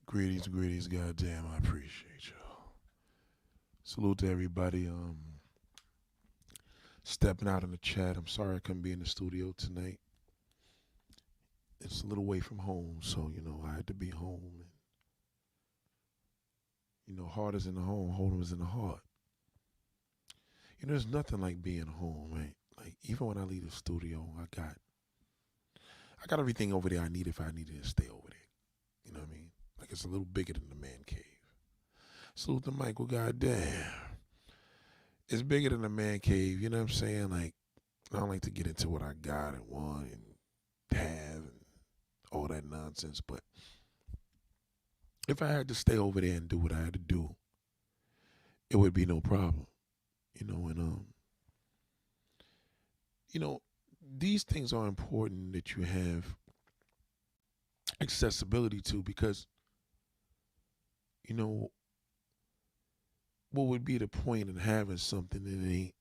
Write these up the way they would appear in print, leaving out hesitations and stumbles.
Greetings, goddamn, I appreciate y'all. Salute to everybody. Stepping out in the chat. I'm sorry I couldn't be in the studio tonight. It's a little way from home, so I had to be home. And heart is in the home is in the heart. There's nothing like being home, right? Like even when I leave the studio, I got everything over there I need if I needed to stay over there. You know what I mean? Like it's a little bigger than the man cave. Salute to Michael, goddamn. It's bigger than the man cave, you know what I'm saying? Like, I don't like to get into what I got and want and have and all that nonsense, but if I had to stay over there and do what I had to do, it would be no problem. And these things are important that you have accessibility to because, you know, what would be the point in having something that ain't,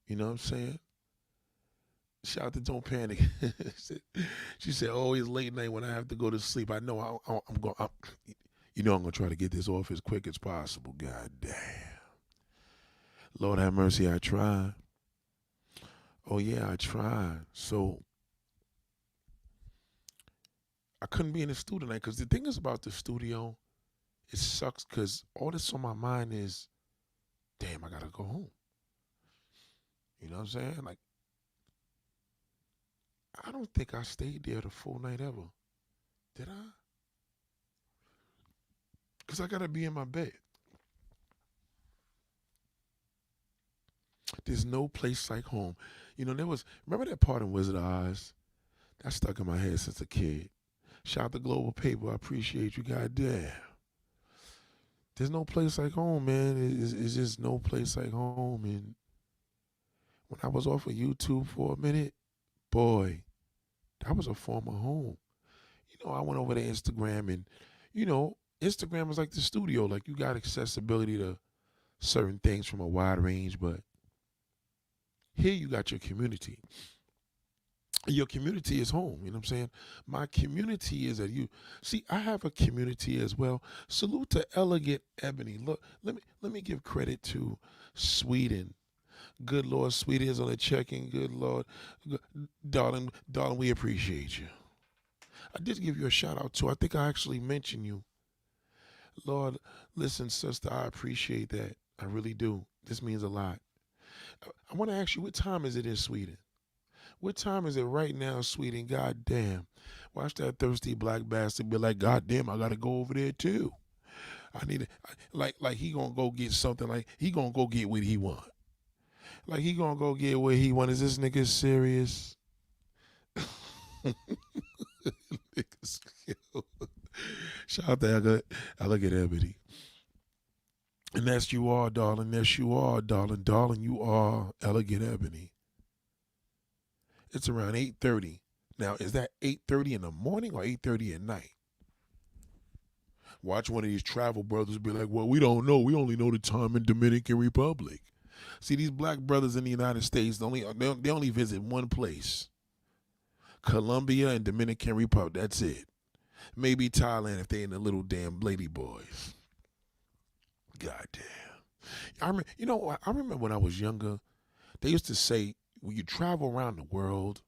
you know what I'm saying? Shout out to Don't Panic. She said, always late night when I have to go to sleep. I know I'm going, I'm going to try to get this off as quick as possible. God damn. Lord have mercy, I tried. Oh, yeah, I tried. So I couldn't be in the studio tonight because the thing is about the studio, it sucks because all that's on my mind is, damn, I got to go home. You know what I'm saying? Like, I don't think I stayed there the full night ever. Did I? Because I got to be in my bed. There's no place like home. Remember that part in Wizard of Oz? That stuck in my head since a kid. Shout out to Global Paper. I appreciate you, goddamn. There's no place like home, man. It's just no place like home. And when I was off of YouTube for a minute, boy, that was a form of home. I went over to Instagram and, Instagram was like the studio. Like you got accessibility to certain things from a wide range, but here you got your community. Your community is home. You know what I'm saying? My community is at you. See, I have a community as well. Salute to Elegant Ebony. Look, let me give credit to Sweden. Good Lord, Sweden is on the check-in. Good Lord. Darling, we appreciate you. I did give you a shout out too. I think I actually mentioned you. Lord, listen, sister, I appreciate that. I really do. This means a lot. I want to ask you, what time is it in Sweden? What time is it right now, Sweden? God damn. Watch that thirsty black bastard be like, God damn, I got to go over there too. I need it. Like he going to go get something. Like he going to go get what he want. Like he going to go get what he want. Is this nigga serious? Shout out to Elegant Ebony. And that's you are, darling. That's you are, darling. Darling, you are Elegant Ebony. It's around 8:30. Now, is that 8:30 in the morning or 8:30 at night? Watch one of these travel brothers be like, well, we don't know. We only know the time in Dominican Republic. See, these black brothers in the United States, they only visit one place. Colombia and Dominican Republic. That's it. Maybe Thailand if they in the little damn lady boys. God damn. I remember when I was younger, they used to say, when you travel around the world,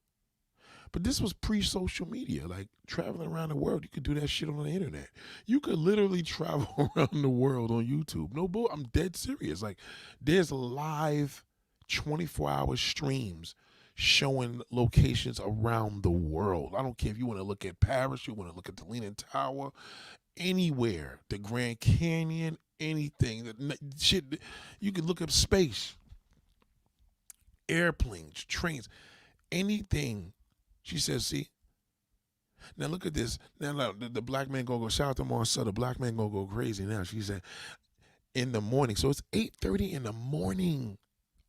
but this was pre-social media, like traveling around the world, you could do that shit on the internet. You could literally travel around the world on YouTube. No bull, I'm dead serious. Like there's live 24-hour streams showing locations around the world. I don't care if you want to look at Paris, you want to look at the Leaning Tower, anywhere, the Grand Canyon, anything. Shit, you can look up space. Airplanes, trains, anything. She says, see, now look at this. Now the black man gonna go, shout out to Marcel, the black man gonna go crazy now. She said, in the morning. So it's 8:30 in the morning.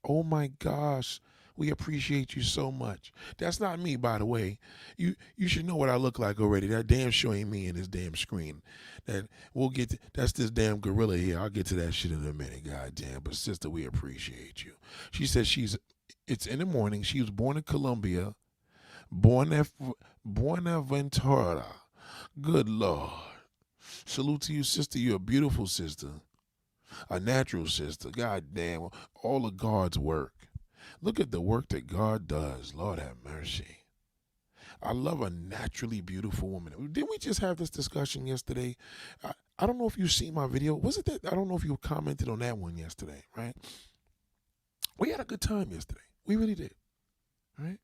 Oh my gosh. We appreciate you so much. That's not me, by the way. You should know what I look like already. That damn show ain't me in this damn screen. That's this damn gorilla here. I'll get to that shit in a minute, goddamn. But sister, we appreciate you. She says it's in the morning. She was born in Colombia, Buenaventura. Good Lord. Salute to you, sister. You're a beautiful sister, a natural sister. God damn, all of God's work. Look at the work that God does. Lord have mercy. I love a naturally beautiful woman. Didn't we just have this discussion yesterday? I don't know if you see my video. Was it that? I don't know if you commented on that one yesterday, right? We had a good time yesterday. We really did, right?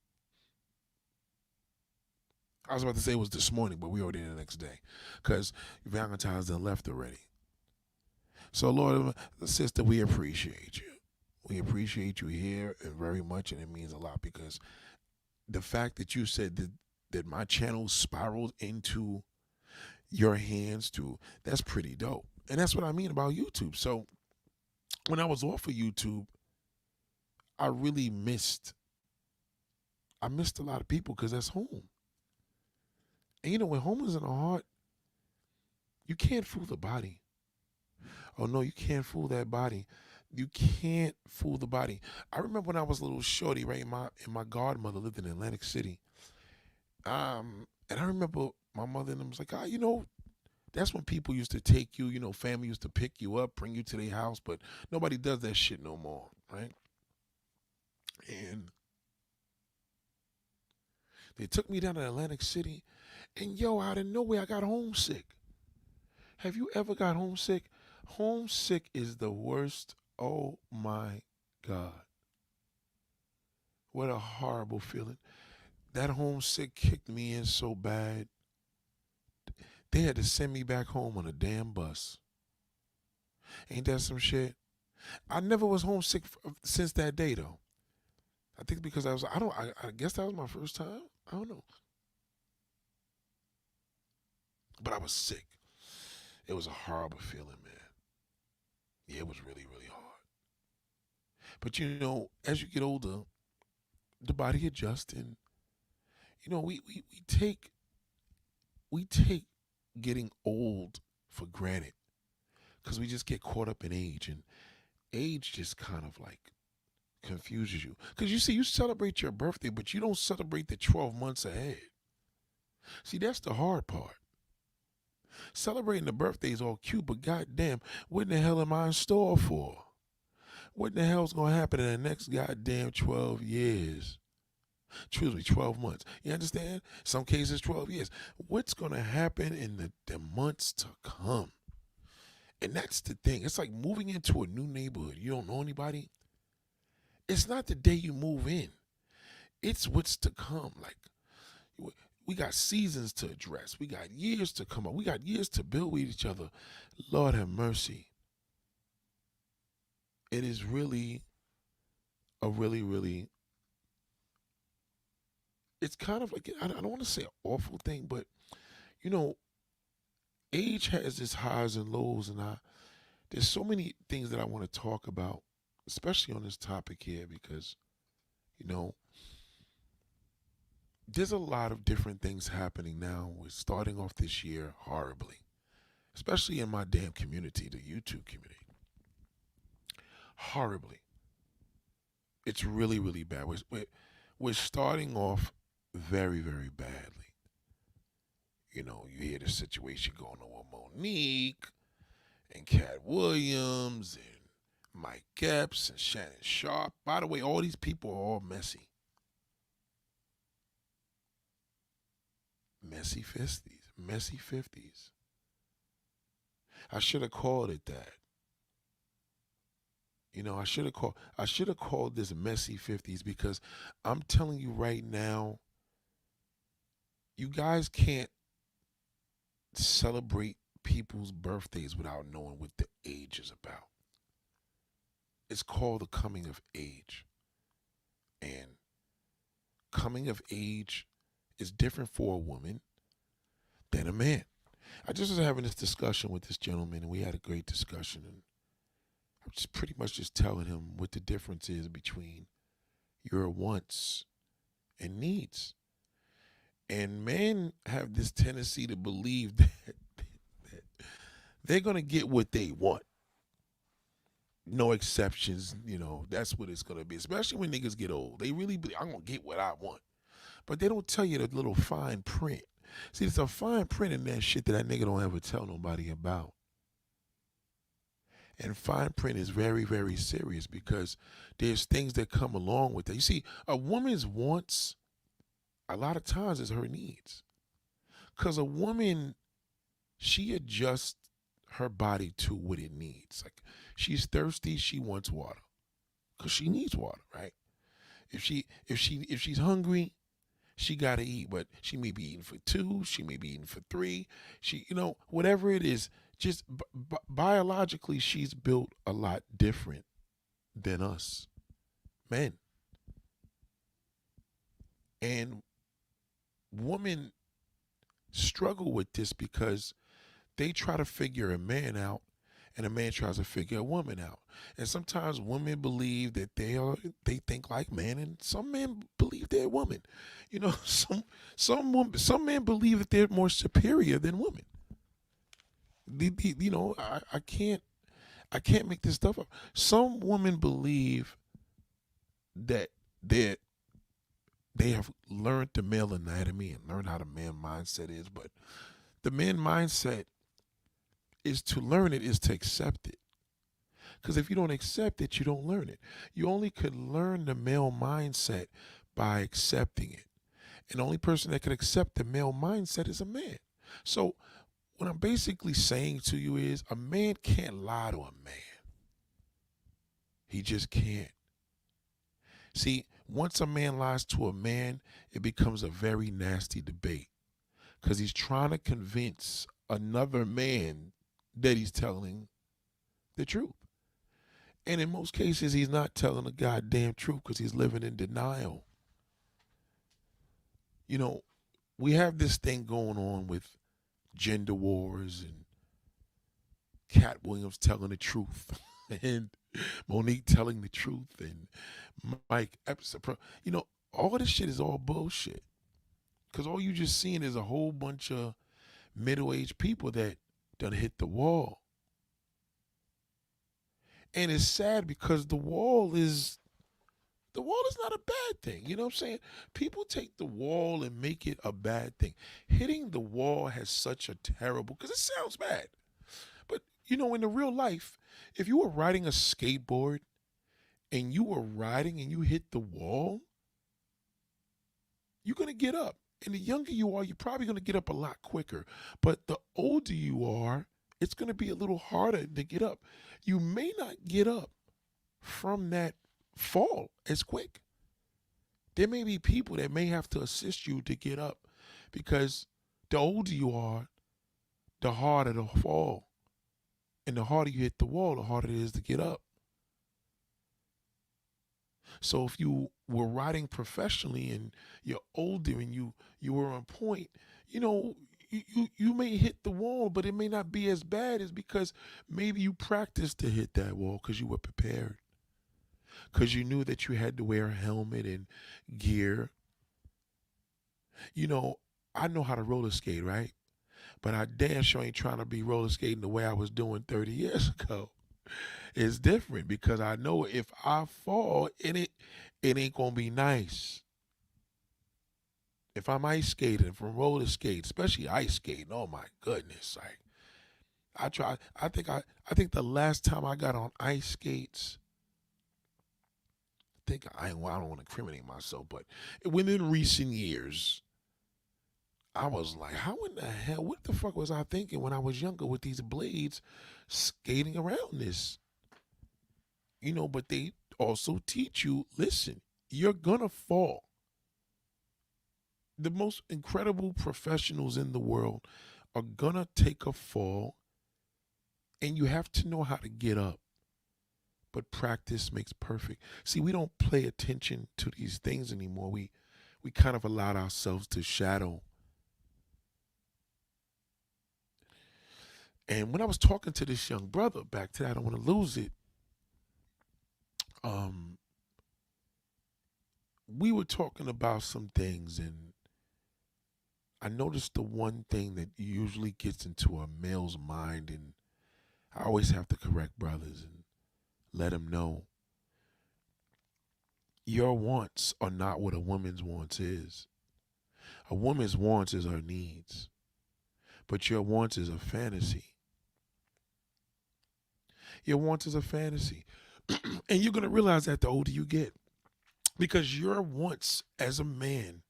I was about to say it was this morning, but we already the next day because Valentine's done left already. So, Lord, sister, we appreciate you. We appreciate you here and very much, and it means a lot because the fact that you said that my channel spiraled into your hands too, that's pretty dope. And that's what I mean about YouTube. So when I was off of YouTube, I really missed a lot of people because that's home. And you know, when home is in the heart, you can't fool the body. Oh no, you can't fool that body. You can't fool the body. I remember when I was a little shorty, right? My godmother lived in Atlantic City. And I remember my mother and them was like, that's when people used to take you, family used to pick you up, bring you to their house, but nobody does that shit no more, right? And they took me down to Atlantic City, and out of nowhere, I got homesick. Have you ever got homesick? Homesick is the worst. Oh my God. What a horrible feeling. That homesick kicked me in so bad. They had to send me back home on a damn bus. Ain't that some shit? I never was homesick since that day though. I think because I guess that was my first time. I don't know. But I was sick. It was a horrible feeling, man. Yeah, it was really, really hard. But as you get older, the body adjusts, and we take getting old for granted because we just get caught up in age, and age just kind of like confuses you. Because you see, you celebrate your birthday, but you don't celebrate the 12 months ahead. See, that's the hard part. Celebrating the birthday is all cute, but goddamn, what in the hell am I in store for? What in the hell's gonna happen in the next goddamn 12 years? Excuse me, 12 months. You understand? Some cases 12 years. What's gonna happen in the months to come? And that's the thing. It's like moving into a new neighborhood. You don't know anybody. It's not the day you move in. It's what's to come. Like, we got seasons to address. We got years to come up. We got years to build with each other. Lord have mercy. It is really a really, really, it's kind of like, I don't want to say an awful thing, but, age has its highs and lows, and there's so many things that I want to talk about, especially on this topic here, because, there's a lot of different things happening now. We're starting off this year horribly, especially in my damn community, the YouTube community. Horribly. It's really, really bad. We're starting off very, very badly. You hear the situation going on with Monique and Cat Williams and Mike Epps and Shannon Sharp. By the way, all these people are all messy. Messy 50s. Messy 50s. I should have called it that. I should have called this messy 50s because I'm telling you right now, you guys can't celebrate people's birthdays without knowing what the age is about. It's called the coming of age. And coming of age is different for a woman than a man. I just was having this discussion with this gentleman, and we had a great discussion, and I'm just pretty much just telling him what the difference is between your wants and needs. And men have this tendency to believe that they're going to get what they want. No exceptions, that's what it's going to be. Especially when niggas get old. They really believe, I'm going to get what I want. But they don't tell you the little fine print. See, there's a fine print in that shit that nigga don't ever tell nobody about. And fine print is very, very serious because there's things that come along with that. You see, a woman's wants a lot of times is her needs. Because a woman, she adjusts her body to what it needs. Like she's thirsty, she wants water. Because she needs water, right? If she's hungry, she gotta eat, but she may be eating for two, she may be eating for three. She, whatever it is, just biologically, she's built a lot different than us men. And women struggle with this because they try to figure a man out and a man tries to figure a woman out. And sometimes women believe that they think like men, and some men believe they're women. Some men believe that they're more superior than women. I can't make this stuff up. Some women believe that they have learned the male anatomy and learned how the man mindset is, but the man mindset is to learn it, is to accept it. Because if you don't accept it, you don't learn it. You only could learn the male mindset by accepting it. And the only person that can accept the male mindset is a man. So what I'm basically saying to you is a man can't lie to a man. He just can't. See, once a man lies to a man, it becomes a very nasty debate because he's trying to convince another man that he's telling the truth. And in most cases, he's not telling the goddamn truth because he's living in denial. We have this thing going on with gender wars and Cat Williams telling the truth and Monique telling the truth and Mike Epps. All this shit is all bullshit. Because all you just seeing is a whole bunch of middle-aged people that done hit the wall. And it's sad because the wall is not a bad thing. You know what I'm saying? People take the wall and make it a bad thing. Hitting the wall has such a terrible, because it sounds bad. But, in the real life, if you were riding a skateboard and you were riding and you hit the wall, you're going to get up. And the younger you are, you're probably going to get up a lot quicker. But the older you are, it's going to be a little harder to get up. You may not get up from that fall as quick. There may be people that may have to assist you to get up because the older you are, the harder the fall. And the harder you hit the wall, the harder it is to get up. So if you were riding professionally and you're older and you were on point, you may hit the wall, but it may not be as bad as because maybe you practiced to hit that wall because you were prepared. Because you knew that you had to wear a helmet and gear. I know how to roller skate, right? But I damn sure ain't trying to be roller skating the way I was doing 30 years ago. It's different because I know if I fall, it ain't going to be nice. If I'm ice skating from roller skating, especially ice skating, oh my goodness. I think the last time I got on ice skates, I don't want to incriminate myself, but within recent years, I was like, how in the hell, what the fuck was I thinking when I was younger with these blades skating around this? But they also teach you, listen, you're gonna fall. The most incredible professionals in the world are gonna take a fall, and you have to know how to get up. But practice makes perfect. See, we don't pay attention to these things anymore. We kind of allowed ourselves to shadow. And when I was talking to this young brother, back to that, I don't want to lose it. We were talking about some things, and I noticed the one thing that usually gets into a male's mind, and I always have to correct brothers and let them know your wants are not what a woman's wants is. A woman's wants is her needs, but your wants is a fantasy. Your wants is a fantasy. And you're going to realize that the older you get. Because your wants as a man,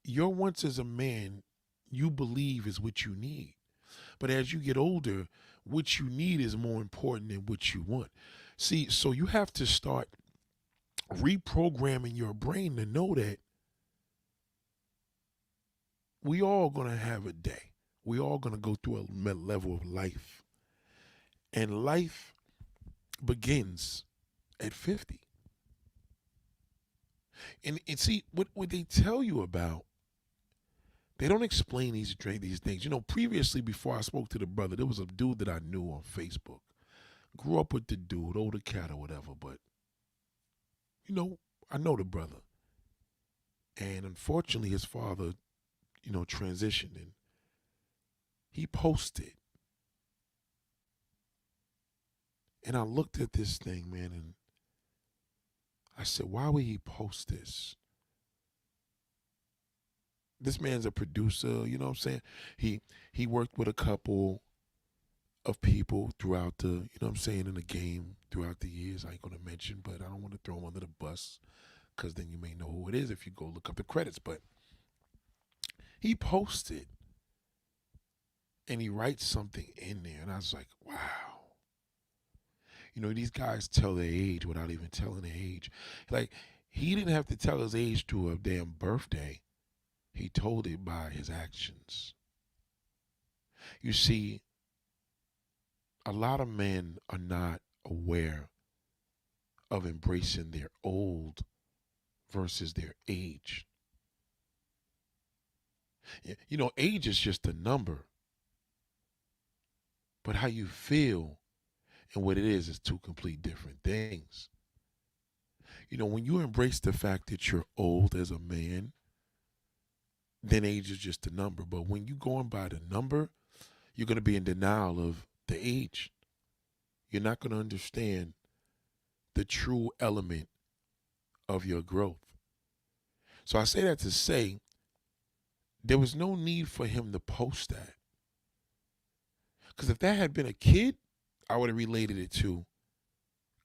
your wants as a man, you believe is what you need. But as you get older, what you need is more important than what you want. See, so you have to start reprogramming your brain to know that we all gonna have a day. We all gonna go through a level of life. And life begins at 50. And see, what they tell you about, they don't explain these things. You know, previously before I spoke to the brother, there was a dude that I knew on Facebook. Grew up with the dude, older cat or whatever, but you know, I know the brother. And unfortunately his father, transitioned, and he posted. And I looked at this thing, man, and I said, why would he post this? This man's a producer, you know what I'm saying? He worked with a couple of people throughout the, in the game throughout the years. I ain't gonna mention, but I don't want to throw him under the bus because then you may know who it is if you go look up the credits. But he posted and he writes something in there, and I was like, wow. These guys tell their age without even telling their age. Like, he didn't have to tell his age to a damn birthday. He told it by his actions. You see, a lot of men are not aware of embracing their old versus their age. Age is just a number. But how you feel and what it is two complete different things. When you embrace the fact that you're old as a man, then age is just a number. But when you're going by the number, you're going to be in denial of the age. You're not going to understand the true element of your growth. So I say that to say there was no need for him to post that. Because if that had been a kid, I would have related it to,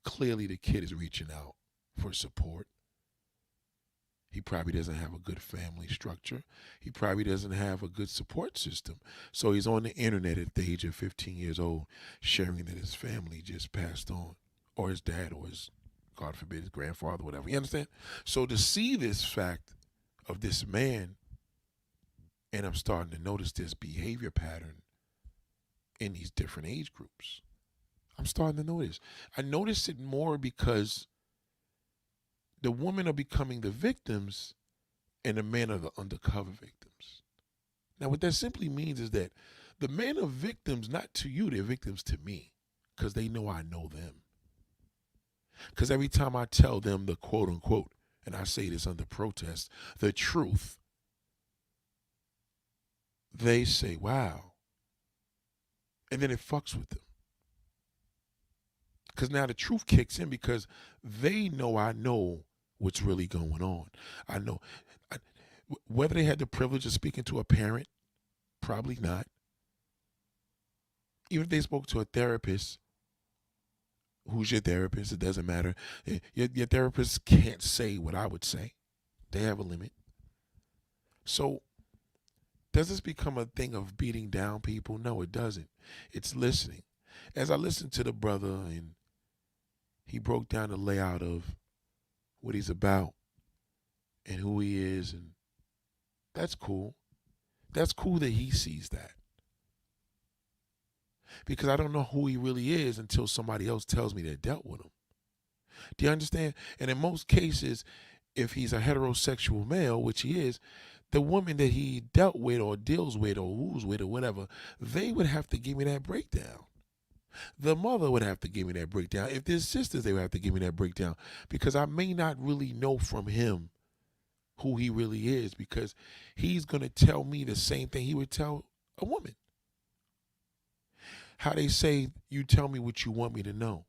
clearly the kid is reaching out for support. He probably doesn't have a good family structure. He probably doesn't have a good support system. So he's on the internet at the age of 15 years old, sharing that his family just passed on, or his dad, or his, God forbid, his grandfather, whatever. You understand? So to see this fact of this man, and I'm starting to notice this behavior pattern in these different age groups. I'm starting to notice. I notice it more because the women are becoming the victims and the men are the undercover victims. Now, what that simply means is that the men are victims not to you, they're victims to me because they know I know them. Because every time I tell them the quote unquote, and I say this under protest, the truth, they say, wow. And then it fucks with them. Because now the truth kicks in because they know I know what's really going on. I know. Whether they had the privilege of speaking to a parent, probably not. Even if they spoke to a therapist, who's your therapist? It doesn't matter. Your therapist can't say what I would say. They have a limit. So does this become a thing of beating down people? No, it doesn't. It's listening. As I listened to the brother and he broke down the layout of what he's about and who he is, and that's cool. That's cool that he sees that. Because I don't know who he really is until somebody else tells me they dealt with him. Do you understand? And in most cases, if he's a heterosexual male, which he is, the woman that he dealt with or deals with or who's with or whatever, they would have to give me that breakdown. The mother would have to give me that breakdown. If there's sisters, they would have to give me that breakdown because I may not really know from him who he really is because he's going to tell me the same thing he would tell a woman. How they say, you tell me what you want me to know.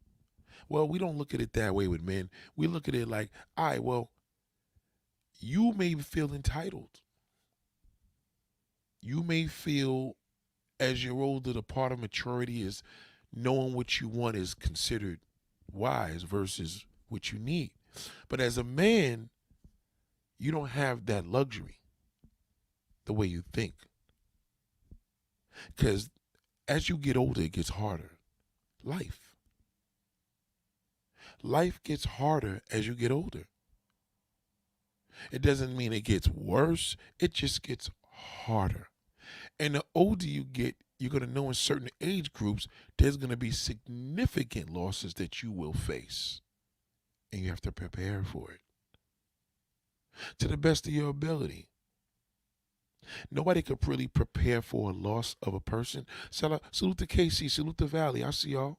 Well, we don't look at it that way with men. We look at it like, all right, well, You may feel entitled. You may feel as you're older, the part of maturity is knowing what you want is considered wise versus what you need. But as a man, you don't have that luxury the way you think. Because as you get older, it gets harder. Life. Life gets harder as you get older. It doesn't mean it gets worse, it just gets harder. And the older you get, you're going to know in certain age groups, there's going to be significant losses that you will face. And you have to prepare for it to the best of your ability. Nobody could really prepare for a loss of a person. Salute to KC, salute to Valley. I see y'all.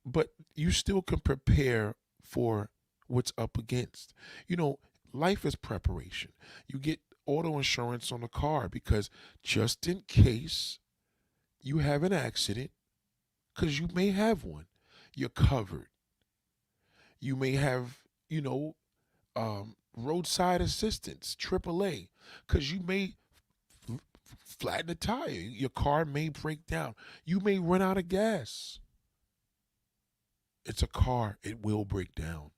But you still can prepare for what's up against. You know, life is preparation. You get auto insurance on a car because just in case you have an accident, because you may have one, you're covered. You may have, roadside assistance, AAA, because you may flatten a tire. Your car may break down. You may run out of gas. It's a car. It will break down.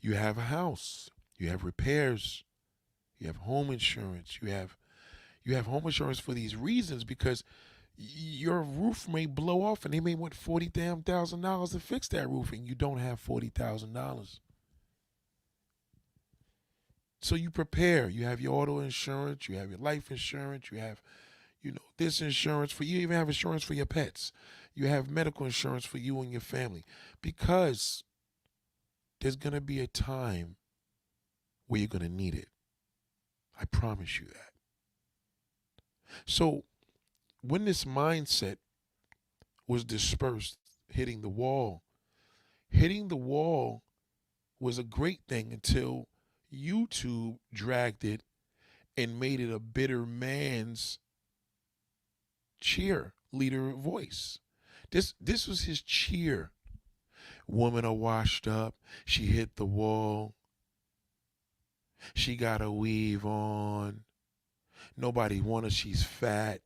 You have a house. You have repairs. You have home insurance. You have home insurance for these reasons because your roof may blow off and they may want $40,000 to fix that roof and you don't have $40,000. So you prepare. You have your auto insurance. You have your life insurance. You have, this insurance for you. You even have insurance for your pets. You have medical insurance for you and your family because there's going to be a time where you're going to need it. I promise you that. So when this mindset was dispersed, hitting the wall was a great thing until YouTube dragged it and made it a bitter man's cheerleader voice. This was his cheer. Women are washed up. She hit the wall. She got a weave on. Nobody want her. She's fat.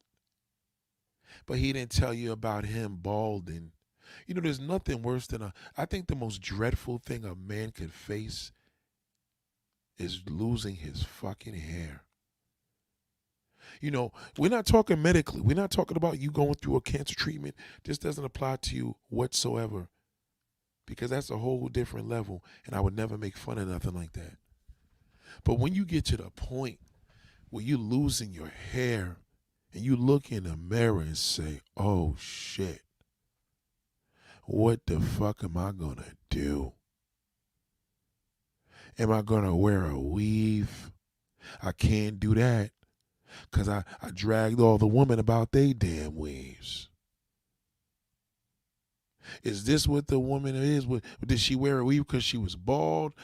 But he didn't tell you about him balding. There's nothing worse than I think the most dreadful thing a man could face is losing his fucking hair. We're not talking medically. We're not talking about you going through a cancer treatment. This doesn't apply to you whatsoever because that's a whole different level, and I would never make fun of nothing like that. But when you get to the point where you're losing your hair and you look in the mirror and say, oh shit, what the fuck am I gonna do? Am I gonna wear a weave? I can't do that because I dragged all the women about they damn weaves. Is this what the woman is? Did she wear a weave because she was bald?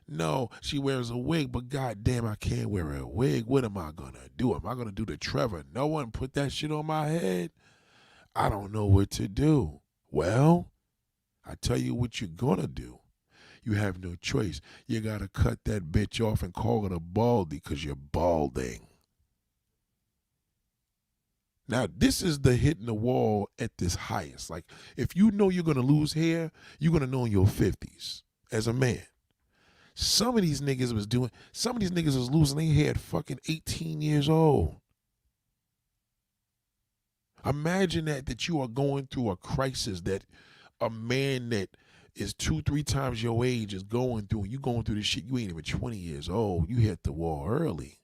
No, she wears a wig, but goddamn, I can't wear a wig. What am I going to do? Am I going to do the Trevor Noah and put that shit on my head? I don't know what to do. Well, I tell you what you're going to do. You have no choice. You got to cut that bitch off and call it a baldy because you're balding. Now, this is the hitting the wall at this highest. Like, if you know you're going to lose hair, you're going to know in your 50s as a man. Some of these niggas was losing their hair at fucking 18 years old. Imagine that you are going through a crisis that a man that is 2-3 times your age is going through, and you going through this shit, you ain't even 20 years old. You hit the wall early.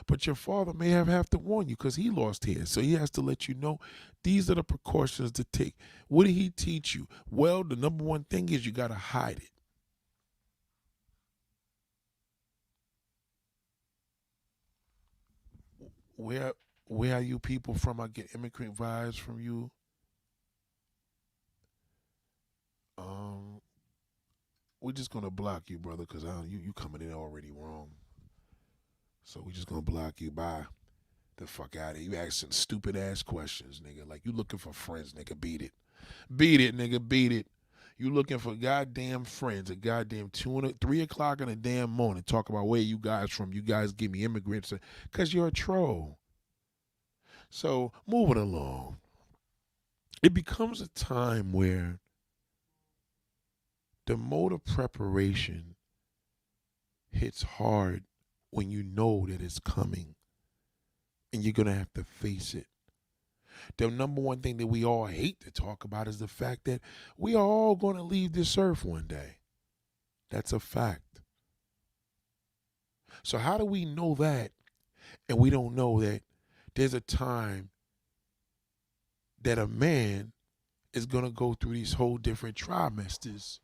But your father may have to warn you because he lost hair. So he has to let you know these are the precautions to take. What did he teach you? Well, the number one thing is you got to hide it. Where are you people from? I get immigrant vibes from you. We're just gonna block you, brother, because you coming in already wrong. So we just gonna block you. Bye. The fuck out of here. You asking stupid ass questions, nigga. Like you looking for friends, nigga. Beat it. Beat it, nigga. Beat it. You looking for goddamn friends at goddamn 3 o'clock in the damn morning. Talk about where you guys from. You guys give me immigrants because you're a troll. So moving along, it becomes a time where the mode of preparation hits hard when you know that it's coming and you're going to have to face it. The number one thing that we all hate to talk about is the fact that we are all going to leave this earth one day. That's a fact. So how do we know that and we don't know that there's a time that a man is going to go through these whole different trimesters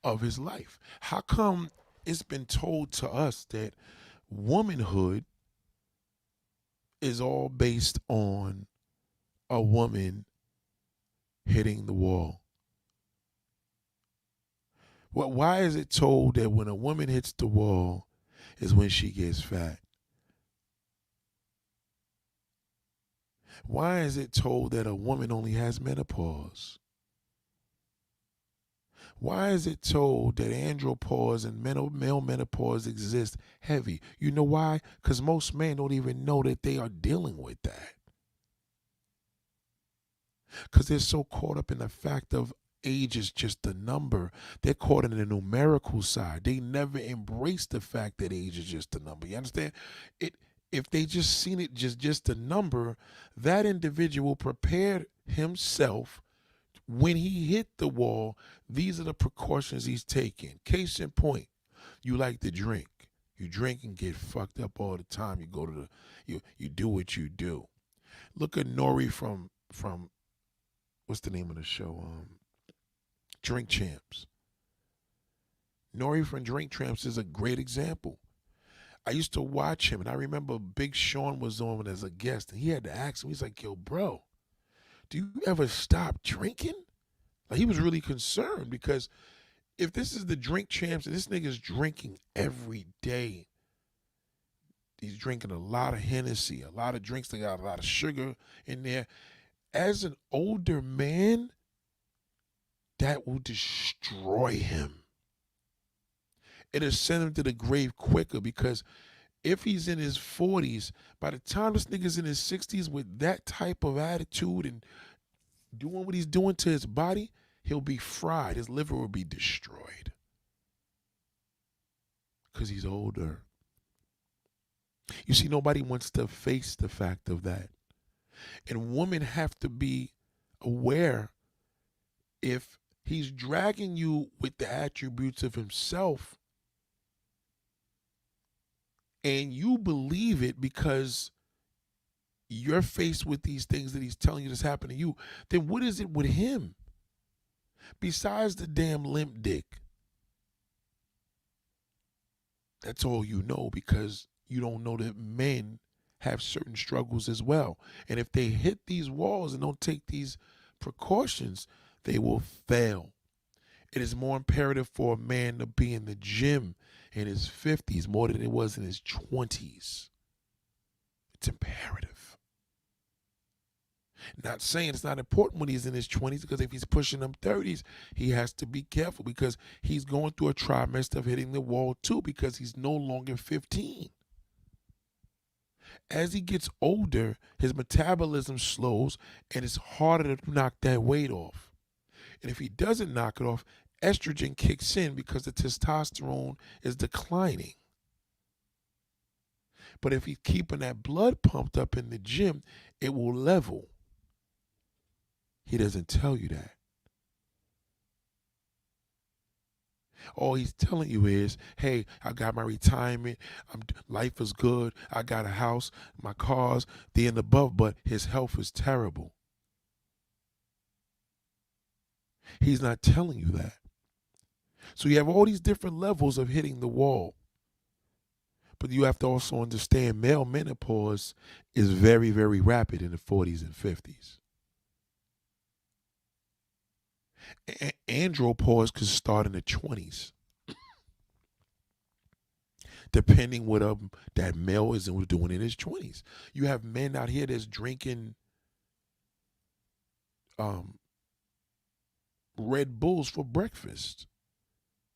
of his life? How come it's been told to us that womanhood is all based on a woman hitting the wall? Well, why is it told that when a woman hits the wall is when she gets fat? Why is it told that a woman only has menopause? Why is it told that andropause and male menopause exist heavy? You know why? Because most men don't even know that they are dealing with that. Because they're so caught up in the fact of age is just a number. They're caught in the numerical side. They never embrace the fact that age is just a number. You understand? If they just seen it just a number, that individual prepared himself when he hit the wall. These are the precautions he's taking. Case in point, you like to drink. You drink and get fucked up all the time. You go to you do what you do. Look at Nori from what's the name of the show? Drink Champs. Nori from Drink Champs is a great example. I used to watch him, and I remember Big Sean was on as a guest, and he had to ask him, he's like, yo, bro, do you ever stop drinking? Like, he was really concerned because if this is the Drink Champs, and this nigga's drinking every day, he's drinking a lot of Hennessy, a lot of drinks that got a lot of sugar in there. As an older man, that will destroy him. It'll send him to the grave quicker because if he's in his 40s, by the time this nigga's in his 60s with that type of attitude and doing what he's doing to his body, he'll be fried. His liver will be destroyed because he's older. You see, nobody wants to face the fact of that. And women have to be aware if he's dragging you with the attributes of himself and you believe it because you're faced with these things that he's telling you that's happening to you, then what is it with him? Besides the damn limp dick. That's all you know because you don't know that men have certain struggles as well. And if they hit these walls and don't take these precautions, they will fail. It is more imperative for a man to be in the gym in his 50s more than it was in his 20s. It's imperative. Not saying it's not important when he's in his 20s, because if he's pushing them 30s, he has to be careful because he's going through a trimester of hitting the wall too because he's no longer 15. As he gets older, his metabolism slows and it's harder to knock that weight off. And if he doesn't knock it off, estrogen kicks in because the testosterone is declining. But if he's keeping that blood pumped up in the gym, it will level. He doesn't tell you that. All he's telling you is, hey, I got my retirement. Life is good. I got a house, my cars, the and above, but his health is terrible. He's not telling you that. So you have all these different levels of hitting the wall. But you have to also understand male menopause is very, very rapid in the 40s and 50s. Andropause could start in the 20s. Depending what that male is doing in his 20s. You have men out here that's drinking Red Bulls for breakfast.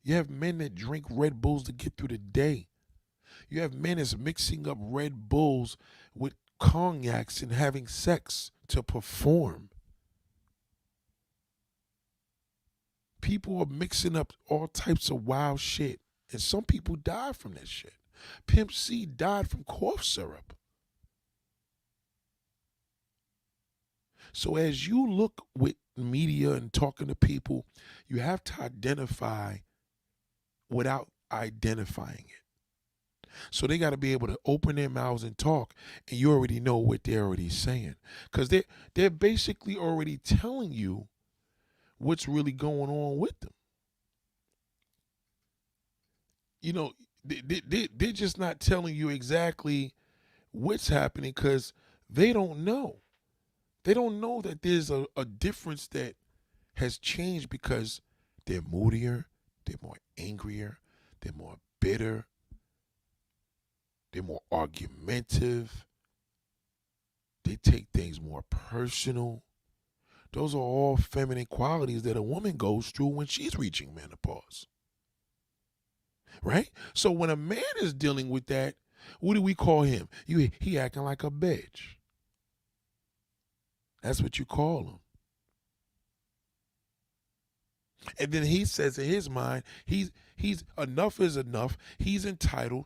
You have men that drink Red Bulls to get through the day. You have men that's mixing up Red Bulls with cognacs and having sex to perform. People are mixing up all types of wild shit. And some people die from that shit. Pimp C died from cough syrup. So as you look with media and talking to people, you have to identify without identifying it. So they got to be able to open their mouths and talk, and you already know what they're already saying. Because they're basically already telling you what's really going on with them. You know, they're just not telling you exactly what's happening because they don't know. They don't know that there's a difference that has changed because they're moodier, they're more angrier, they're more bitter, they're more argumentative, they take things more personal. Those are all feminine qualities that a woman goes through when she's reaching menopause. Right? So when a man is dealing with that, what do we call him? He acting like a bitch. That's what you call him. And then he says in his mind, he's enough is enough. He's entitled.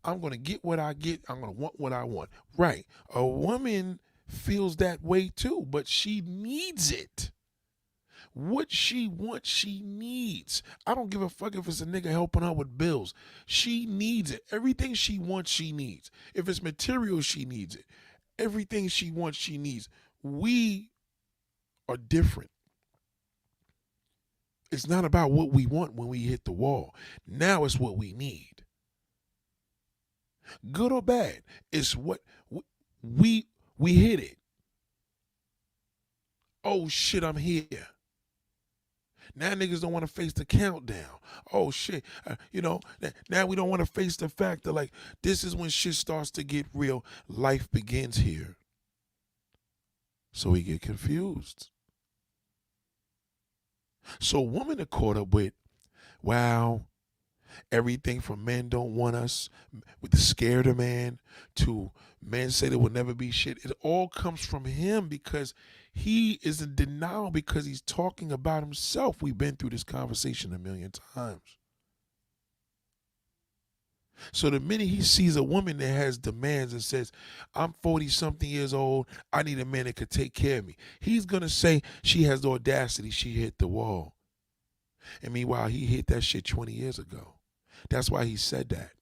I'm gonna get what I get. I'm gonna want what I want. Right. A woman feels that way too, but she needs it. What she wants, she needs. I don't give a fuck if it's a nigga helping her with bills. She needs it. Everything she wants, she needs. If it's material, she needs it. Everything she wants, she needs. We are different. It's not about what we want when we hit the wall. Now it's what we need. Good or bad, it's what we hit it. Oh shit, I'm here. Now niggas don't want to face the countdown. Oh shit, now we don't want to face the fact that like this is when shit starts to get real. Life begins here. So we get confused. So women are caught up with, wow, everything from men don't want us, with the scared of man, to men say there will never be shit. It all comes from him because he is in denial because he's talking about himself. We've been through this conversation a million times. So the minute he sees a woman that has demands and says, I'm 40 something years old, I need a man that could take care of me, he's going to say she has the audacity, she hit the wall. And meanwhile, he hit that shit 20 years ago. That's why he said that.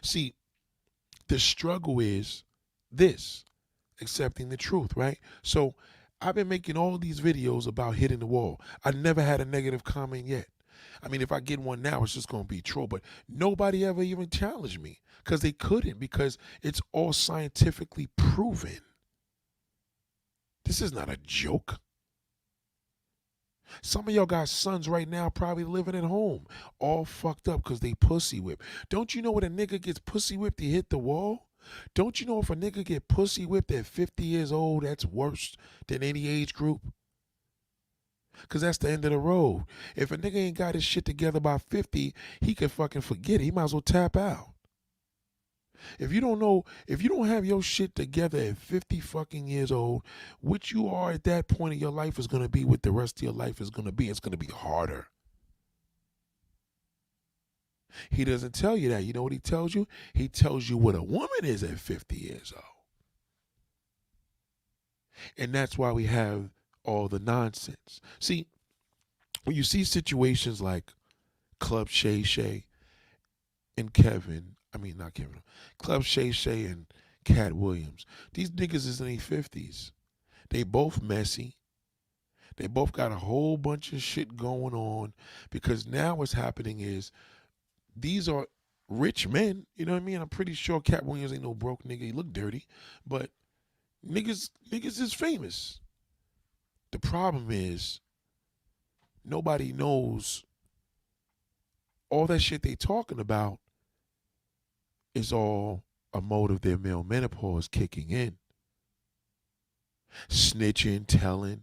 See, the struggle is this, accepting the truth, right? So I've been making all these videos about hitting the wall. I never had a negative comment yet. I mean, if I get one now, it's just going to be troll. But nobody ever even challenged me because they couldn't, because it's all scientifically proven. This is not a joke. Some of y'all got sons right now probably living at home, all fucked up because they pussy whipped. Don't you know when a nigga gets pussy whipped, he hit the wall? Don't you know if a nigga get pussy whipped at 50 years old, that's worse than any age group? Because that's the end of the road. If a nigga ain't got his shit together by 50, he can fucking forget it. He might as well tap out. If you don't have your shit together at 50 fucking years old, what you are at that point in your life is going to be what the rest of your life is going to be. It's going to be harder. He doesn't tell you that. You know what he tells you? He tells you what a woman is at 50 years old. And that's why we have all the nonsense. See, when you see situations like Club Shay Shay and Club Shay Shay and Cat Williams, these niggas is in their 50s. They both messy. They both got a whole bunch of shit going on, because now what's happening is these are rich men, you know what I mean? I'm pretty sure Cat Williams ain't no broke nigga. He look dirty, but niggas is famous. The problem is nobody knows all that shit they talking about is all a mode of their male menopause kicking in. snitching, telling.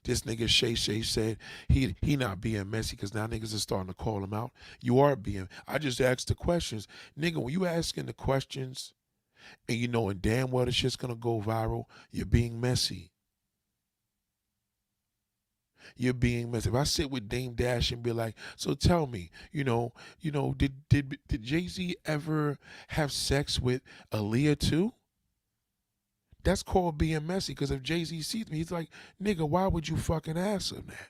This nigga Shay Shay said he not being messy because now niggas are starting to call him out. You are being. I just asked the questions, nigga. When you asking the questions and you knowing damn well the shit's gonna go viral, you're being messy. You're being messy. If I sit with Dame Dash and be like, so tell me, did Jay-Z ever have sex with Aaliyah too? That's called being messy. Because if Jay-Z sees me, he's like, nigga, why would you fucking ask him that?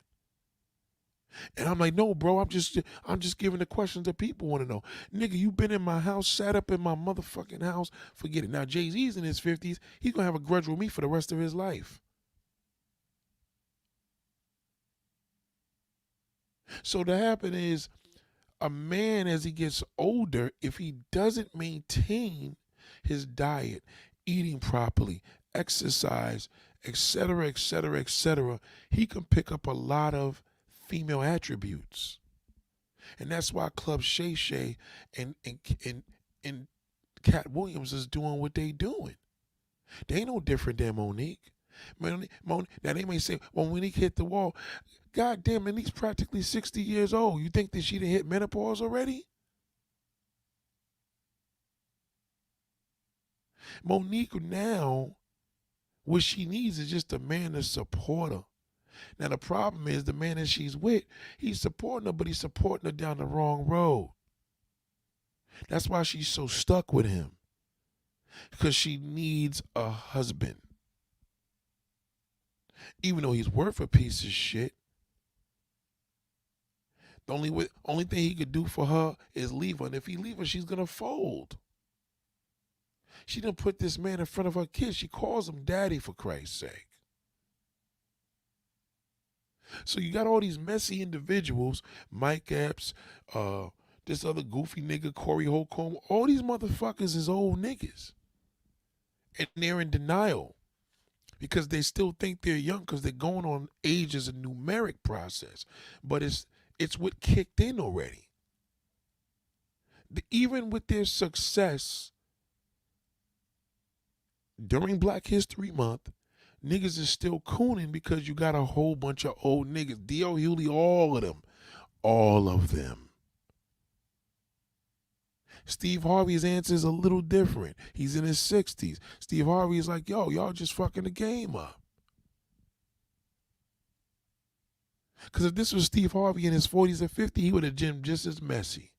And I'm like, no, bro, I'm just giving the questions that people want to know. Nigga, you been in my house, sat up in my motherfucking house. Forget it. Now Jay-Z's in his 50s. He's gonna have a grudge with me for the rest of his life. So to happen is a man as he gets older, if he doesn't maintain his diet, eating properly, exercise, etc., etc., etc., he can pick up a lot of female attributes. And that's why Club Shay Shay and Cat Williams is doing what they doing. They ain't no different than Monique. Now they may say, well, Monique hit the wall. God damn, Monique's practically 60 years old. You think that she done hit menopause already? Monique now, what she needs is just a man to support her. Now the problem is the man that she's with, he's supporting her, but he's supporting her down the wrong road. That's why she's so stuck with him. Because she needs a husband. Even though he's worth a piece of shit, the only thing he could do for her is leave her. And if he leave her, she's gonna fold. She done put this man in front of her kids. She calls him daddy, for Christ's sake. So you got all these messy individuals, Mike Epps, this other goofy nigga, Corey Holcomb. All these motherfuckers is old niggas. And they're in denial because they still think they're young because they're going on age as a numeric process. But it's what kicked in already. Even with their success during Black History Month, niggas is still cooning because you got a whole bunch of old niggas. D.L. Hewley, all of them. All of them. Steve Harvey's answer is a little different. He's in his 60s. Steve Harvey is like, yo, y'all just fucking the game up. Because if this was Steve Harvey in his 40s and 50s, he would have been just as messy.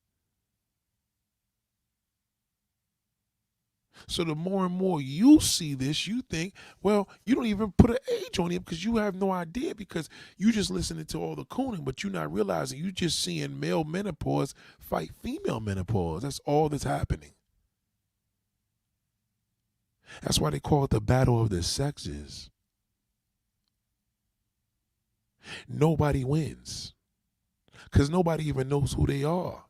So the more and more you see this, you think, well, you don't even put an age on him because you have no idea because you just listening to all the cooning, but you're not realizing you just seeing male menopause fight female menopause. That's all that's happening. That's why they call it the battle of the sexes. Nobody wins because nobody even knows who they are.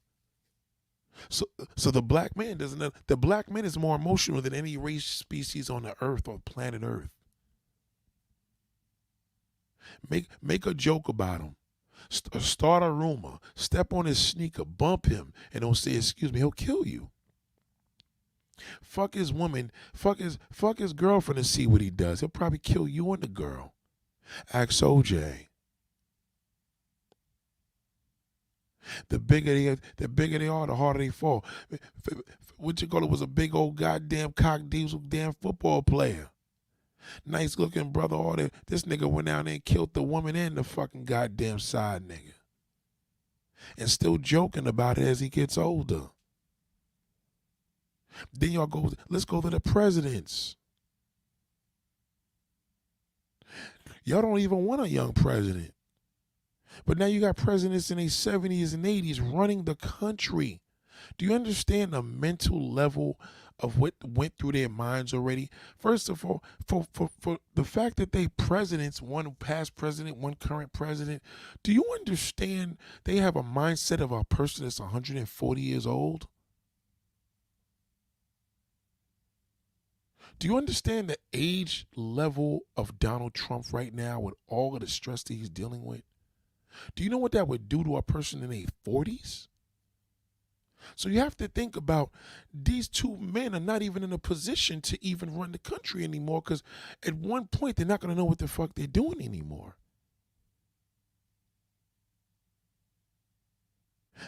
So the black man doesn't know. The black man is more emotional than any race species on the earth or planet Earth. Make a joke about him. Start a rumor. Step on his sneaker. Bump him. And don't say, excuse me, he'll kill you. Fuck his woman. Fuck his girlfriend and see what he does. He'll probably kill you and the girl. Ask OJ. The bigger they are, the harder they fall. What you call it was a big old goddamn cock diesel damn football player. Nice looking brother. All that. This nigga went down there and killed the woman and the fucking goddamn side nigga. And still joking about it as he gets older. Then let's go to the presidents. Y'all don't even want a young president. But now you got presidents in their 70s and 80s running the country. Do you understand the mental level of what went through their minds already? First of all, for the fact that they presidents, one past president, one current president, do you understand they have a mindset of a person that's 140 years old? Do you understand the age level of Donald Trump right now with all of the stress that he's dealing with? Do you know what that would do to a person in their 40s? So you have to think about these two men are not even in a position to even run the country anymore because at one point they're not going to know what the fuck they're doing anymore.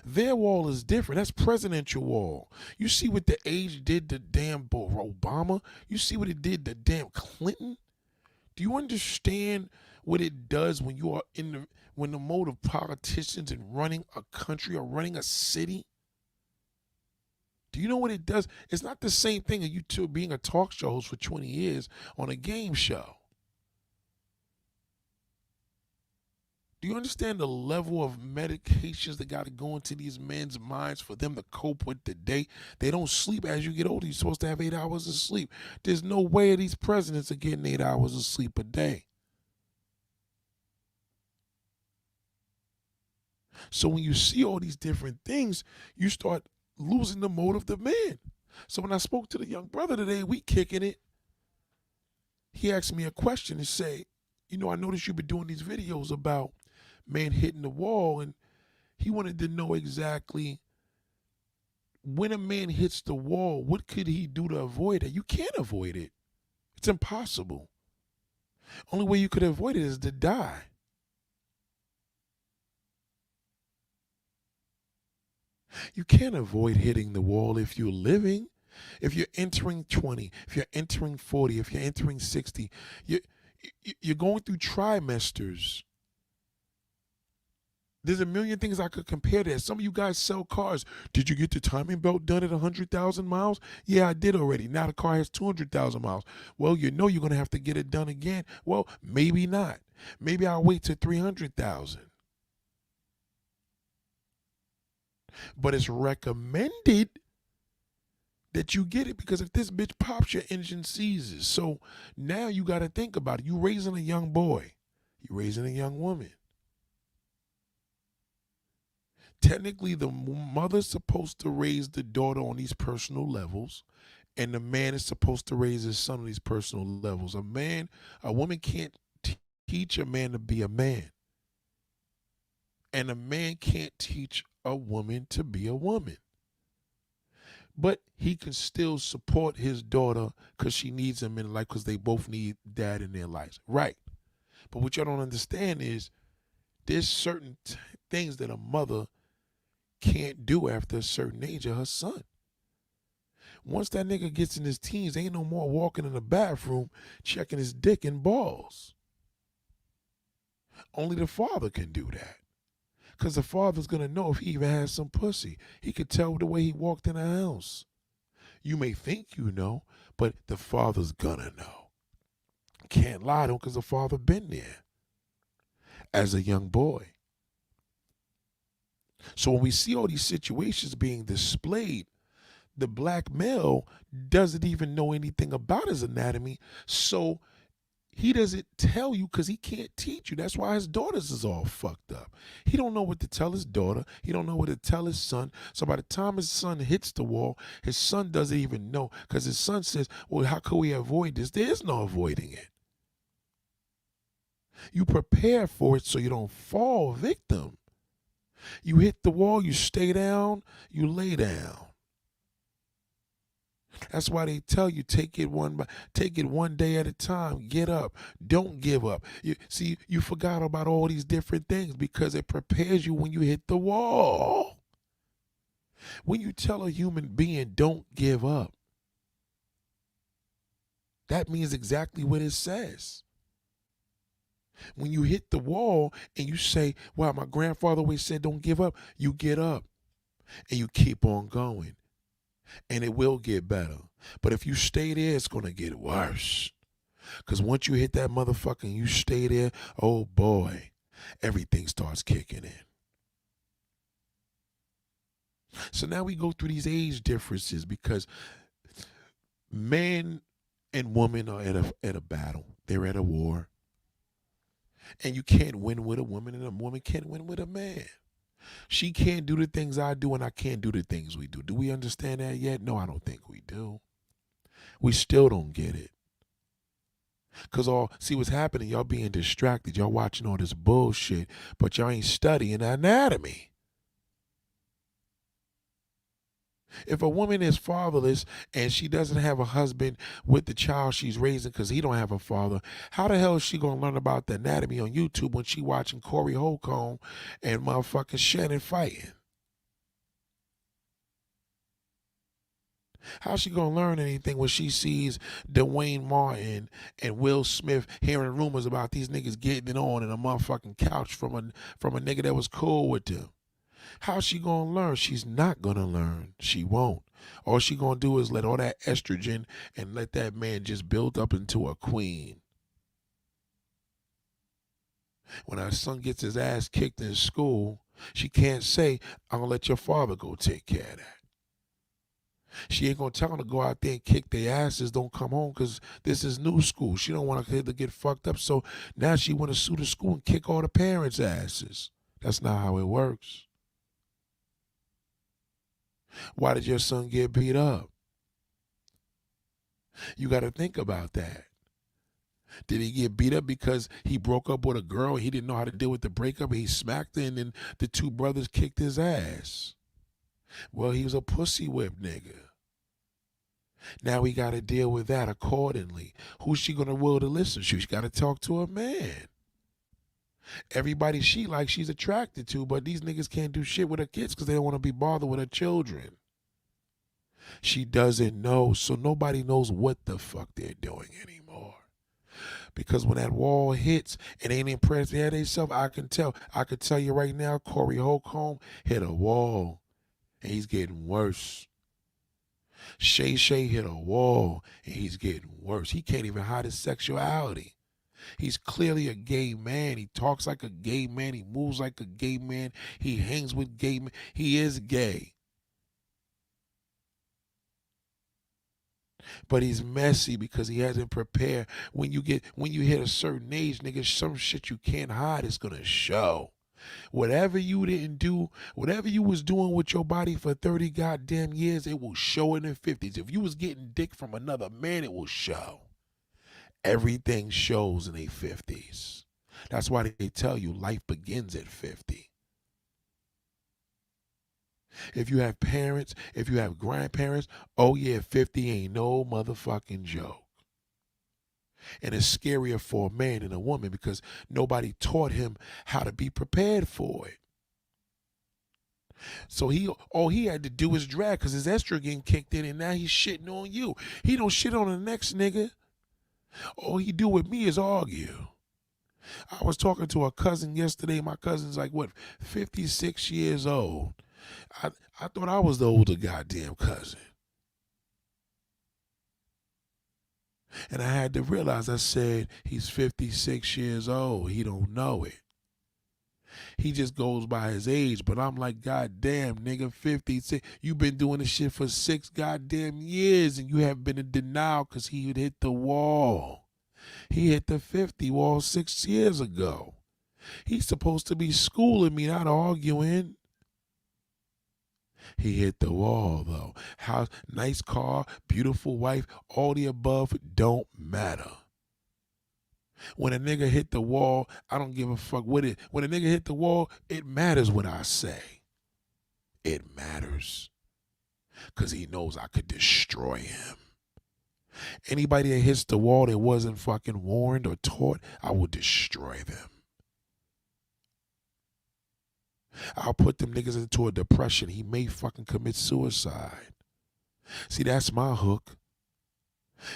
Their wall is different. That's presidential wall. You see what the age did to damn Obama? You see what it did to damn Clinton? Do you understand what it does when you are in the mode of politicians and running a country or running a city? Do you know what it does? It's not the same thing as you two being a talk show host for 20 years on a game show. Do you understand the level of medications that got to go into these men's minds for them to cope with the day? They don't sleep as you get older. You're supposed to have 8 hours of sleep. There's no way these presidents are getting 8 hours of sleep a day. So when you see all these different things, you start losing the mode of the man. So when I spoke to the young brother today, we kicking it. He asked me a question and say, I noticed you've been doing these videos about man hitting the wall, and he wanted to know exactly when a man hits the wall, what could he do to avoid it? You can't avoid it. It's impossible. Only way you could avoid it is to die. You can't avoid hitting the wall if you're living. If you're entering 20, if you're entering 40, if you're entering 60, you're going through trimesters. There's a million things I could compare to that. Some of you guys sell cars. Did you get the timing belt done at 100,000 miles? Yeah, I did already. Now the car has 200,000 miles. Well, you're going to have to get it done again. Well, maybe not. Maybe I'll wait till 300,000. But it's recommended that you get it because if this bitch pops, your engine seizes. So now you got to think about it. You raising a young boy. You raising a young woman. Technically, the mother's supposed to raise the daughter on these personal levels, and the man is supposed to raise his son on these personal levels. A woman can't teach a man to be a man, and a man can't teach a woman to be a woman. But he can still support his daughter because she needs him in life because they both need dad in their lives. Right. But what y'all don't understand is there's certain things that a mother can't do after a certain age of her son. Once that nigga gets in his teens, ain't no more walking in the bathroom checking his dick and balls. Only the father can do that. Because the father's going to know if he even has some pussy. He could tell the way he walked in the house. You may think you know, but the father's going to know. Can't lie to him because the father been there as a young boy. So when we see all these situations being displayed, the black male doesn't even know anything about his anatomy. So he doesn't tell you because he can't teach you. That's why his daughters is all fucked up. He don't know what to tell his daughter. He don't know what to tell his son. So by the time his son hits the wall, his son doesn't even know because his son says, well, how can we avoid this? There is no avoiding it. You prepare for it so you don't fall victim. You hit the wall, you stay down, you lay down. That's why they tell you take it one day at a time. Get up. Don't give up. You forgot about all these different things because it prepares you when you hit the wall. When you tell a human being don't give up, that means exactly what it says. When you hit the wall and you say, wow, my grandfather always said don't give up, you get up and you keep on going. And it will get better. But if you stay there, it's going to get worse. Because once you hit that motherfucker and you stay there, oh boy, everything starts kicking in. So now we go through these age differences because man and woman are at a battle. They're at a war. And you can't win with a woman, and a woman can't win with a man. She can't do the things I do, and I can't do the things we do. Do we understand that yet? No, I don't think we do. We still don't get it. Because see what's happening, y'all being distracted. Y'all watching all this bullshit, but y'all ain't studying anatomy. If a woman is fatherless and she doesn't have a husband with the child she's raising because he don't have a father, how the hell is she gonna learn about the anatomy on YouTube when she watching Corey Holcomb and motherfucking Shannon fighting? How's she gonna learn anything when she sees Dwayne Martin and Will Smith hearing rumors about these niggas getting it on in a motherfucking couch from a nigga that was cool with them? How's she gonna learn? She's not gonna learn. She won't. All she gonna do is let all that estrogen and let that man just build up into a queen. When her son gets his ass kicked in school, she can't say, I'm gonna let your father go take care of that. She ain't gonna tell them to go out there and kick their asses, don't come home, because this is new school. She don't want her kid to get fucked up, so now she want to sue the school and kick all the parents' asses. That's not how it works. Why did your son get beat up? You got to think about that. Did he get beat up because he broke up with a girl and he didn't know how to deal with the breakup and he smacked her and then the two brothers kicked his ass? Well, he was a pussy whip nigga. Now we got to deal with that accordingly. Who's she going to will to listen to? She got to talk to a man. Everybody she likes, she's attracted to, but these niggas can't do shit with her kids because they don't want to be bothered with her children. She doesn't know, so nobody knows what the fuck they're doing anymore. Because when that wall hits and they ain't impressed with themselves, I can tell. I could tell you right now, Corey Holcomb hit a wall, and he's getting worse. Shay hit a wall, and he's getting worse. He can't even hide his sexuality. He's clearly a gay man. He talks like a gay man. He moves like a gay man. He hangs with gay men. He is gay. But he's messy because he hasn't prepared. When you hit a certain age, nigga, some shit you can't hide is gonna show. Whatever you didn't do, whatever you was doing with your body for 30 goddamn years, it will show in the 50s. If you was getting dick from another man, it will show. Everything shows in their 50s. That's why they tell you life begins at 50. If you have parents, if you have grandparents, oh yeah, 50 ain't no motherfucking joke. And it's scarier for a man than a woman because nobody taught him how to be prepared for it. So all he had to do was drag because his estrogen kicked in and now he's shitting on you. He don't shit on the next nigga. All he do with me is argue. I was talking to a cousin yesterday. My cousin's like, 56 years old. I thought I was the older goddamn cousin. And I had to realize, I said, he's 56 years old. He don't know it. He just goes by his age. But I'm like, goddamn, nigga, 56. You've been doing this shit for 6 goddamn years and you haven't been in denial because he would hit the wall. He hit the 50 wall 6 years ago. He's supposed to be schooling me, not arguing. He hit the wall, though. House, nice car, beautiful wife, all the above don't matter. When a nigga hit the wall, I don't give a fuck with it. When a nigga hit the wall, it matters what I say. It matters. Because he knows I could destroy him. Anybody that hits the wall that wasn't fucking warned or taught, I will destroy them. I'll put them niggas into a depression. He may fucking commit suicide. See, that's my hook.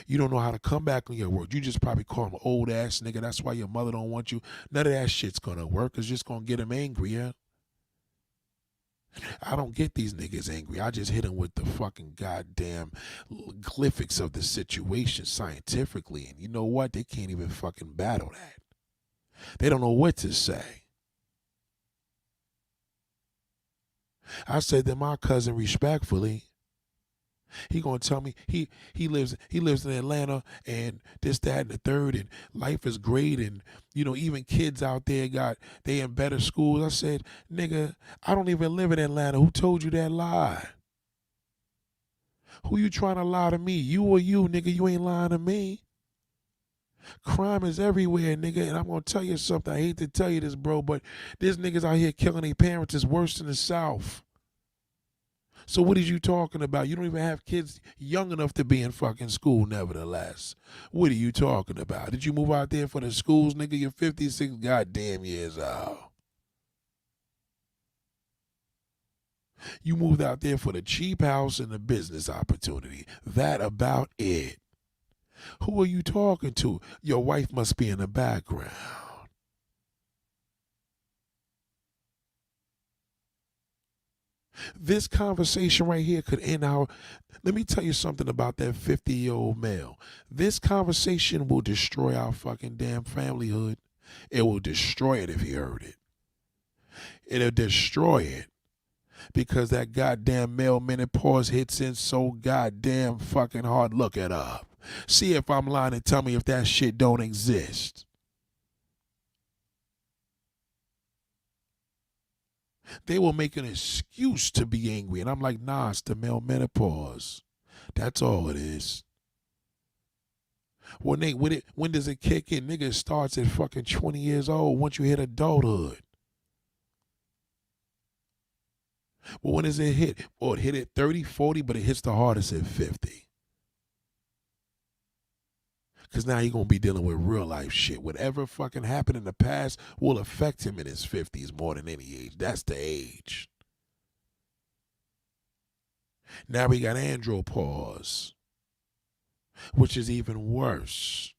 You don't know how to come back on your word. You just probably call him an old ass nigga. That's why your mother don't want you. None of that shit's gonna work. It's just gonna get him angrier. I don't get these niggas angry. I just hit them with the fucking goddamn glyphics of the situation scientifically. And you know what? They can't even fucking battle that. They don't know what to say. I said to my cousin respectfully, he gonna tell me he lives in Atlanta and this, that, and the third, and life is great, and you know, even kids out there they in better schools. I said, nigga, I don't even live in Atlanta. Who told you that lie? Who you trying to lie to me? You or you, nigga? You ain't lying to me. Crime is everywhere, nigga, and I'm gonna tell you something. I hate to tell you this, bro, but there's niggas out here killing their parents is worse than the South. So what is you talking about? You don't even have kids young enough to be in fucking school, nevertheless. What are you talking about? Did you move out there for the schools, nigga? You're 56 goddamn years old. You moved out there for the cheap house and the business opportunity. That about it. Who are you talking to? Your wife must be in the background. This conversation right here could end our. Let me tell you something about that 50-year-old male. This conversation will destroy our fucking damn familyhood. It will destroy it if he heard it. It'll destroy it because that goddamn male menopause hits in so goddamn fucking hard. Look it up. See if I'm lying and tell me if that shit don't exist. They will make an excuse to be angry. And I'm like, nah, it's the male menopause. That's all it is. When does it kick in? Nigga, it starts at fucking 20 years old once you hit adulthood. Well, when does it hit? Well, it hit at 30, 40, but it hits the hardest at 50. Because now you're going to be dealing with real life shit. Whatever fucking happened in the past will affect him in his 50s more than any age. That's the age. Now we got andropause, which is even worse.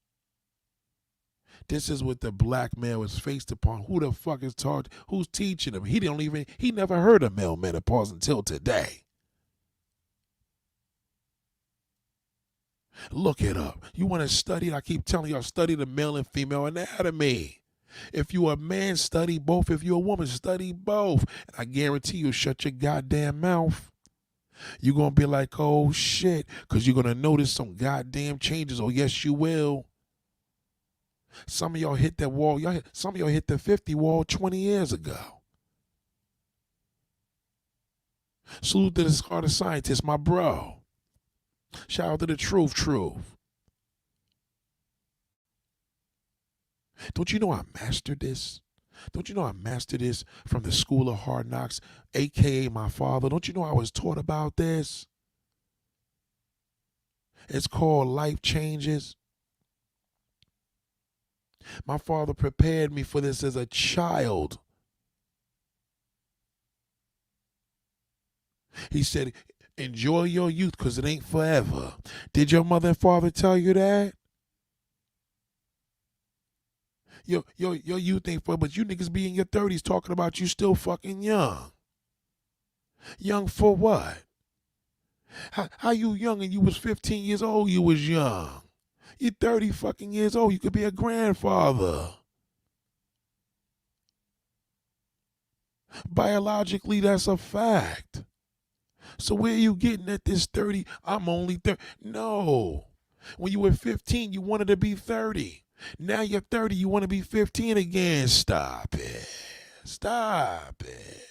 This is what the black man was faced upon. Who the fuck is taught? Who's teaching him? He never heard of male menopause until today. Look it up. You want to study it? I keep telling y'all, study the male and female anatomy. If you're a man, study both. If you're a woman, study both. And I guarantee you'll shut your goddamn mouth. You're going to be like, oh shit, because you're going to notice some goddamn changes. Oh, yes, you will. Some of y'all hit that wall. Some of y'all hit the 50 wall 20 years ago. Salute to the Scarlet Scientist, my bro. Shout out to the Truth. Don't you know I mastered this? Don't you know I mastered this from the School of Hard Knocks, a.k.a. my father? Don't you know I was taught about this? It's called Life Changes. My father prepared me for this as a child. He said, enjoy your youth because it ain't forever. Did your mother and father tell you that? Your youth ain't forever, but you niggas be in your 30s talking about you still fucking young. Young for what? How you young and you was 15 years old, you was young. You're 30 fucking years old, you could be a grandfather. Biologically, that's a fact. So where are you getting at this 30? I'm only 30. No. When you were 15, you wanted to be 30. Now you're 30, you want to be 15 again. Stop it. Stop it.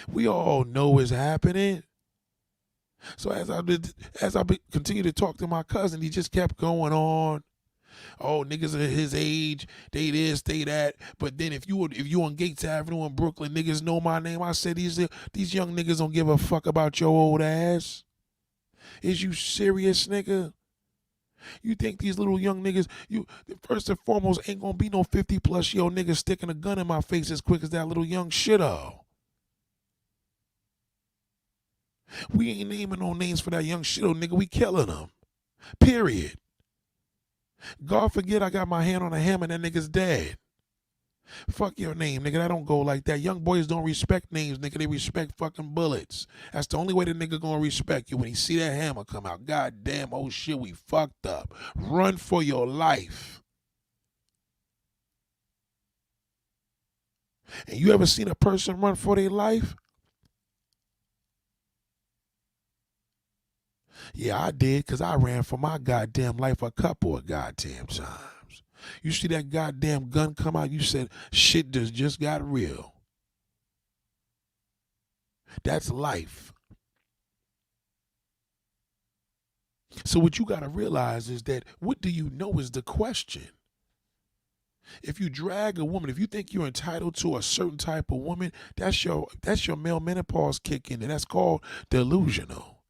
We all know it's happening. So as I continue to talk to my cousin, he just kept going on. Oh, niggas at his age, they this, they that. But then if you on Gates Avenue in Brooklyn, niggas know my name. I said these young niggas don't give a fuck about your old ass. Is you serious, nigga? You think these little young niggas, you first and foremost ain't gonna be no 50-plus-year-old nigga sticking a gun in my face as quick as that little young shit-o. We ain't naming no names for that young shit-o, nigga. We killing them. Period. God forget I got my hand on a hammer and that nigga's dead. Fuck your name, nigga. That don't go like that. Young boys don't respect names, nigga. They respect fucking bullets. That's the only way the nigga gonna respect you when he see that hammer come out. God damn, oh shit, we fucked up. Run for your life. And you ever seen a person run for their life? Yeah, I did, because I ran for my goddamn life a couple of goddamn times. You see that goddamn gun come out, you said, shit just got real. That's life. So what you got to realize is that what do you know is the question. If you drag a woman, if you think you're entitled to a certain type of woman, that's your male menopause kicking, and that's called delusional.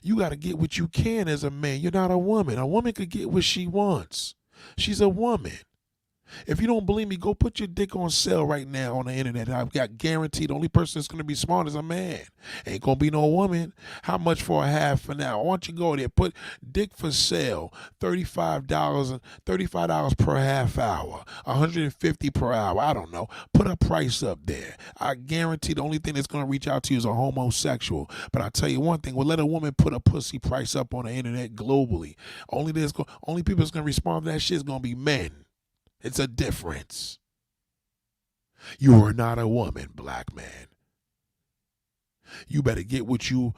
You got to get what you can as a man. You're not a woman. A woman could get what she wants. She's a woman. If you don't believe me, go put your dick on sale right now on the internet. I've got guaranteed the only person that's going to be smart is a man. Ain't going to be no woman. How much for a half an hour? Why don't you go there, put dick for sale, $35 per half hour, $150 per hour. I don't know. Put a price up there. I guarantee the only thing that's going to reach out to you is a homosexual. But I'll tell you one thing, we'll let a woman put a pussy price up on the internet globally. Only people that's going to respond to that shit is going to be men. It's a difference. You are not a woman, black man. You better get what you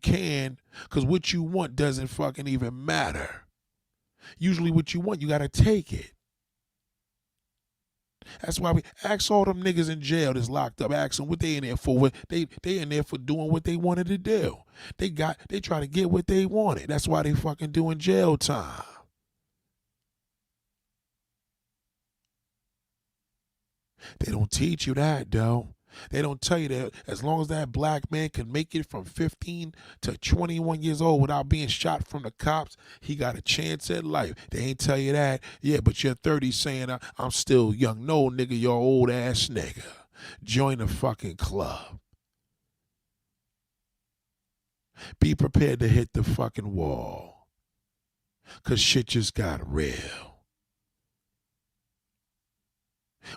can, because what you want doesn't fucking even matter. Usually what you want, you gotta take it. That's why we ask all them niggas in jail that's locked up, ask them what they in there for. They in there for doing what they wanted to do. They try to get what they wanted. That's why they fucking doing jail time. They don't teach you that, though. They don't tell you that as long as that black man can make it from 15 to 21 years old without being shot from the cops, he got a chance at life. They ain't tell you that. Yeah, but you're 30 saying, I'm still young. No, nigga, you're old ass nigga. Join the fucking club. Be prepared to hit the fucking wall. Because shit just got real.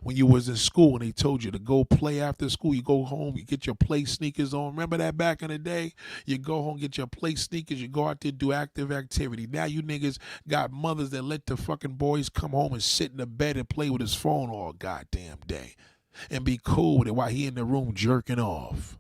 When you was in school and they told you to go play after school, you go home, you get your play sneakers on. Remember that back in the day? You go home, get your play sneakers, you go out there, do active activity. Now you niggas got mothers that let the fucking boys come home and sit in the bed and play with his phone all goddamn day and be cool with it while he in the room jerking off.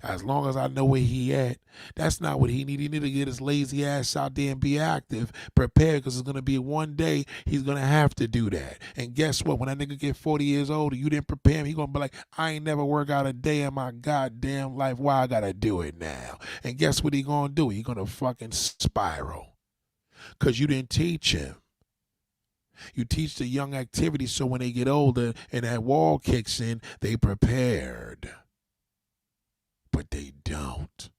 As long as I know where he at, that's not what he need. He need to get his lazy ass out there and be active, prepared, because it's going to be one day he's going to have to do that. And guess what? When that nigga get 40 years old and you didn't prepare him, he going to be like, I ain't never work out a day in my goddamn life. Why I got to do it now? And guess what he going to do? He going to fucking spiral because you didn't teach him. You teach the young activity so when they get older and that wall kicks in, they prepared. But they don't,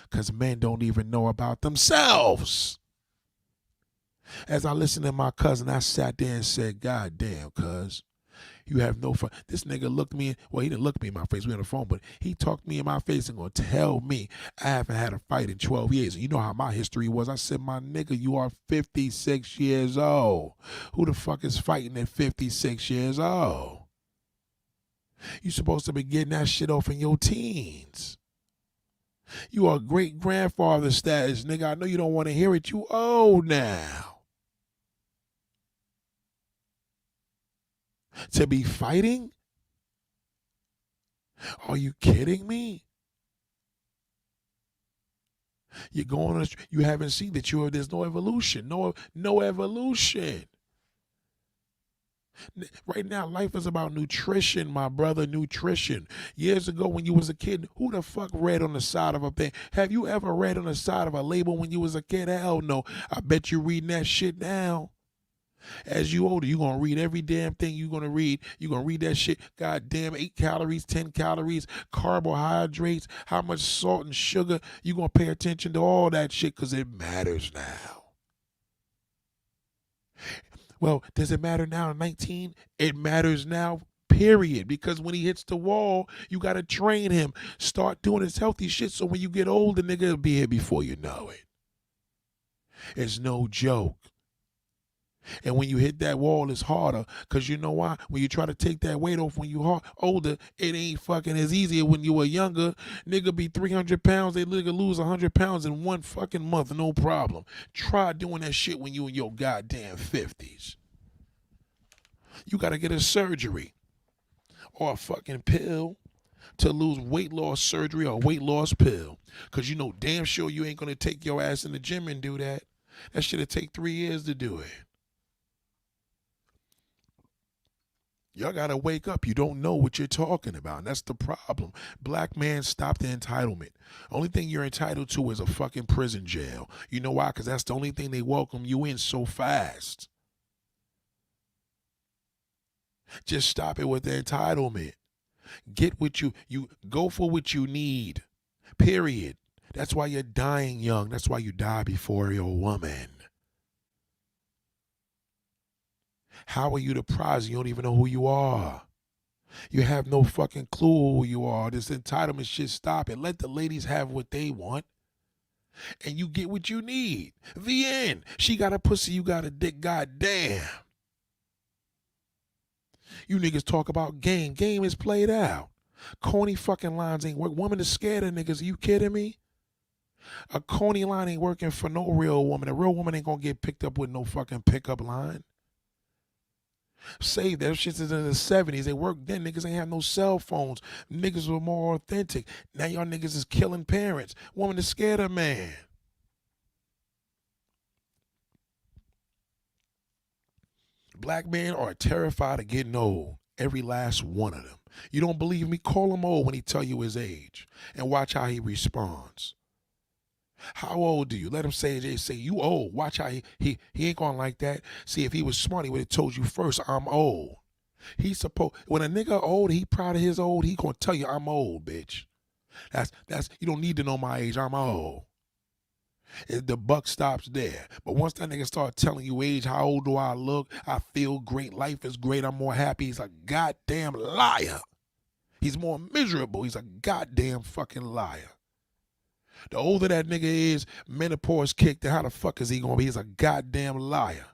because men don't even know about themselves. As I listened to my cousin, I sat there and said, God damn, cuz, you have no fun. This nigga looked me, well, he didn't look me in my face, we on the phone, but he talked me in my face and gonna tell me I haven't had a fight in 12 years. And you know how my history was. I said, my nigga, you are 56 years old. Who the fuck is fighting at 56 years old? You supposed to be getting that shit off in your teens. You are great grandfather status, nigga. I know you don't want to hear it. You old now. To be fighting? Are you kidding me? You're going on, you haven't seen that there's no evolution. No evolution. Right now, life is about nutrition, my brother, nutrition. Years ago when you was a kid, who the fuck read on the side of a thing? Have you ever read on the side of a label when you was a kid? Hell no. I bet you reading that shit now. As you older, you're going to read every damn thing you're going to read. You're going to read that shit. God damn, 8 calories, 10 calories, carbohydrates, how much salt and sugar. You're going to pay attention to all that shit because it matters now. Well, does it matter now in 19? It matters now, period. Because when he hits the wall, you got to train him. Start doing his healthy shit so when you get older, nigga, it'll be here before you know it. It's no joke. And when you hit that wall, it's harder. Because you know why? When you try to take that weight off when you older, it ain't fucking as easy when you were younger. Nigga be 300 pounds. They nigga lose 100 pounds in one fucking month. No problem. Try doing that shit when you in your goddamn 50s. You got to get a surgery or a fucking pill to lose weight loss surgery or weight loss pill. Because you know damn sure you ain't going to take your ass in the gym and do that. That shit'll take 3 years to do it. Y'all gotta wake up. You don't know what you're talking about. And that's the problem. Black man, stop the entitlement. Only thing you're entitled to is a fucking prison jail. You know why? Because that's the only thing they welcome you in so fast. Just stop it with the entitlement. Get what you go for what you need. Period. That's why you're dying young. That's why you die before you're a woman. How are you the prize? You don't even know who you are. You have no fucking clue who you are. This entitlement shit, stop it. Let the ladies have what they want. And you get what you need. The end. She got a pussy, you got a dick, goddamn. You niggas talk about game. Game is played out. Corny fucking lines ain't work. Woman is scared of niggas. Are you kidding me? A corny line ain't working for no real woman. A real woman ain't gonna get picked up with no fucking pickup line. Save that shit is in the 70s. They worked then. Niggas ain't have no cell phones. Niggas were more authentic. Now y'all niggas is killing parents. Woman is scared of man. Black men are terrified of getting old. Every last one of them. You don't believe me? Call him old when he tell you his age. And watch how he responds. How old are you? Let him say you old. Watch how he ain't gonna like that. See, if he was smart, he would have told you first, I'm old. When a nigga old, he proud of his old, he gonna tell you I'm old, bitch. That's you don't need to know my age, I'm old. The buck stops there. But once that nigga start telling you age, how old do I look? I feel great, life is great, I'm more happy. He's a goddamn liar. He's more miserable. He's a goddamn fucking liar. The older that nigga is, menopause kicked, how the fuck is he gonna be? He's a goddamn liar.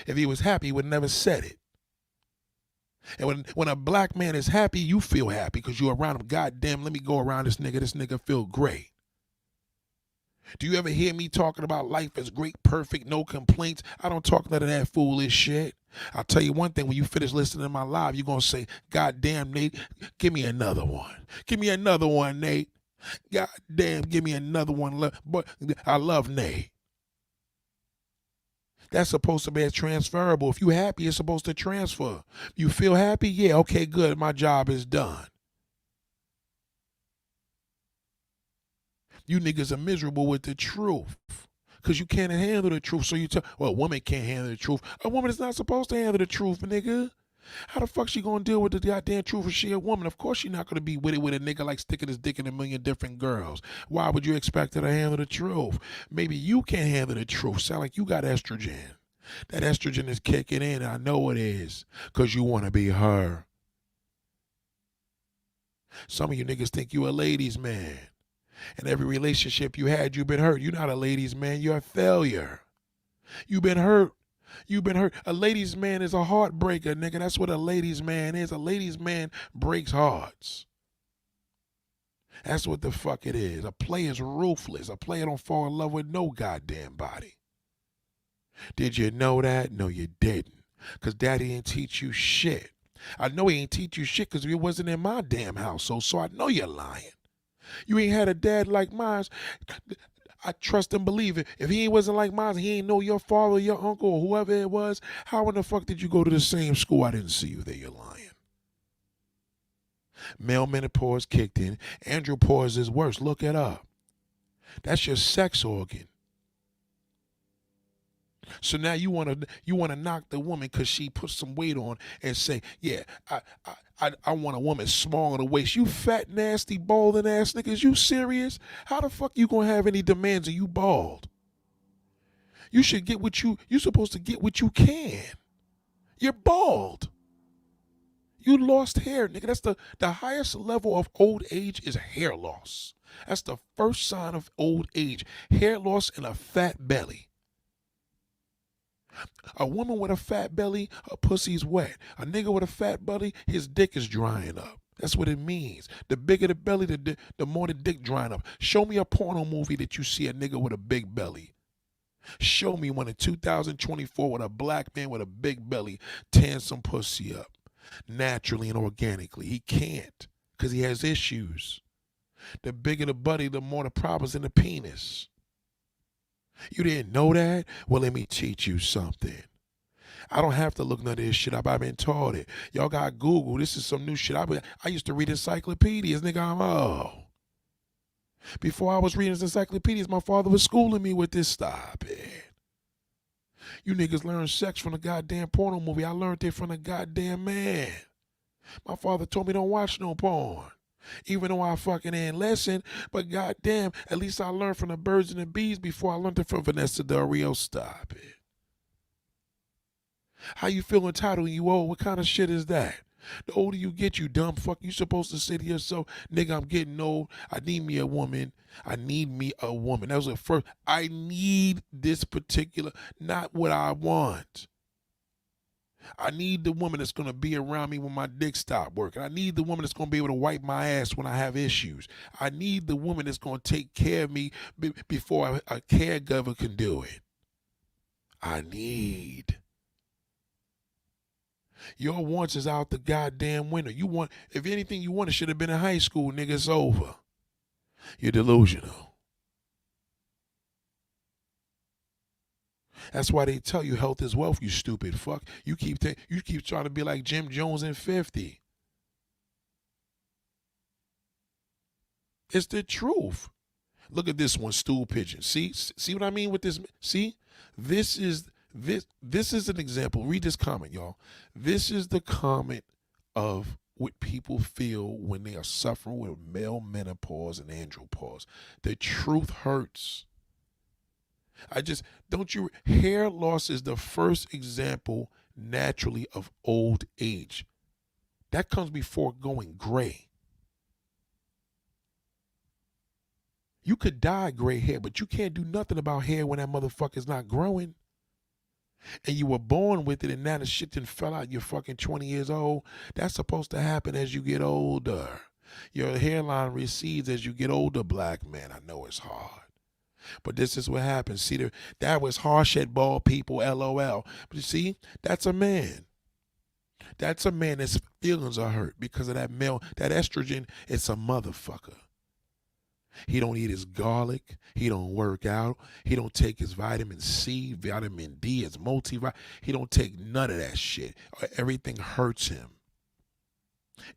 If he was happy, he would never said it. And when a black man is happy, you feel happy because you're around him. Goddamn, let me go around this nigga. This nigga feel great. Do you ever hear me talking about life is great, perfect, no complaints? I don't talk none of that foolish shit. I'll tell you one thing, when you finish listening to my live, you're going to say, God damn, Nate, give me another one. Give me another one, Nate. God damn, give me another one. But I love Nate. That's supposed to be transferable. If you happy, it's supposed to transfer. You feel happy? Yeah, okay, good. My job is done. You niggas are miserable with the truth because you can't handle the truth. So you tell, well, a woman can't handle the truth. A woman is not supposed to handle the truth, nigga. How the fuck she gonna deal with the goddamn truth if she a woman? Of course she not gonna be with it with a nigga like sticking his dick in a million different girls. Why would you expect her to handle the truth? Maybe you can't handle the truth. Sound like you got estrogen. That estrogen is kicking in. I know it is because you want to be her. Some of you niggas think you a ladies man. And every relationship you had, you've been hurt. You're not a ladies man. You're a failure. You've been hurt. You've been hurt. A ladies man is a heartbreaker, nigga. That's what a ladies man is. A ladies man breaks hearts. That's what the fuck it is. A player's ruthless. A player don't fall in love with no goddamn body. Did you know that? No, you didn't. Because daddy didn't teach you shit. I know he ain't teach you shit because he wasn't in my damn household, so I know you're lying. You ain't had a dad like mine. I trust and believe it. If he wasn't like mine, he ain't know your father, your uncle, or whoever it was, how in the fuck did you go to the same school? I didn't see you there. You're lying. Male menopause kicked in. Andropause is worse. Look it up. That's your sex organ. So now you wanna knock the woman because she put some weight on and say, yeah, I want a woman small in the waist. You fat, nasty, balding ass niggas, you serious? How the fuck you gonna have any demands and you bald? You should get you supposed to get what you can. You're bald. You lost hair, nigga. That's the highest level of old age is hair loss. That's the first sign of old age. Hair loss and a fat belly. A woman with a fat belly, her pussy's wet. A nigga with a fat belly, his dick is drying up. That's what it means. The bigger the belly, the more the dick drying up. Show me a porno movie that you see a nigga with a big belly. Show me one in 2024 with a black man with a big belly tearing some pussy up naturally and organically. He can't because he has issues. The bigger the body, the more the problems in the penis. You didn't know that? Well, let me teach you something. I don't have to look none of this shit up. I've been taught it. Y'all got Google. This is some new shit. I used to read encyclopedias, nigga. Before I was reading encyclopedias, my father was schooling me with this. Stop it. You niggas learn sex from the goddamn porno movie. I learned it from the goddamn man. My father told me don't watch no porn. Even though I fucking ain't listen, but goddamn, at least I learned from the birds and the bees before I learned it from Vanessa Del Rio. Stop it. How you feel entitled when you old? What kind of shit is that? The older you get, you dumb fuck, you supposed to say to yourself, nigga, I'm getting old. I need me a woman. I need me a woman. That was the first. I need this particular, not what I want. I need the woman that's going to be around me when my dick stop working. I need the woman that's going to be able to wipe my ass when I have issues. I need the woman that's going to take care of me before a caregiver can do it. I need. Your wants is out the goddamn window. You want, if anything you want, it should have been in high school, nigga. It's over. You're delusional. That's why they tell you health is wealth, you stupid fuck. You keep trying to be like Jim Jones in 50. It's the truth. Look at this one, stool pigeon. See what I mean with this? See, this is an example. Read this comment, y'all. This is the comment of what people feel when they are suffering with male menopause and andropause. The truth hurts. Hair loss is the first example naturally of old age. That comes before going gray. You could dye gray hair, but you can't do nothing about hair when that motherfucker's not growing. And you were born with it, and now the shit done fell out. You're fucking 20 years old. That's supposed to happen as you get older. Your hairline recedes as you get older, black man. I know it's hard. But this is what happens. See, that was harsh at bald people, LOL. But you see, that's a man. That's a man that's feelings are hurt because of that male, that estrogen. It's a motherfucker. He don't eat his garlic. He don't work out. He don't take his vitamin C, vitamin D, his multivitamin. He don't take none of that shit. Everything hurts him.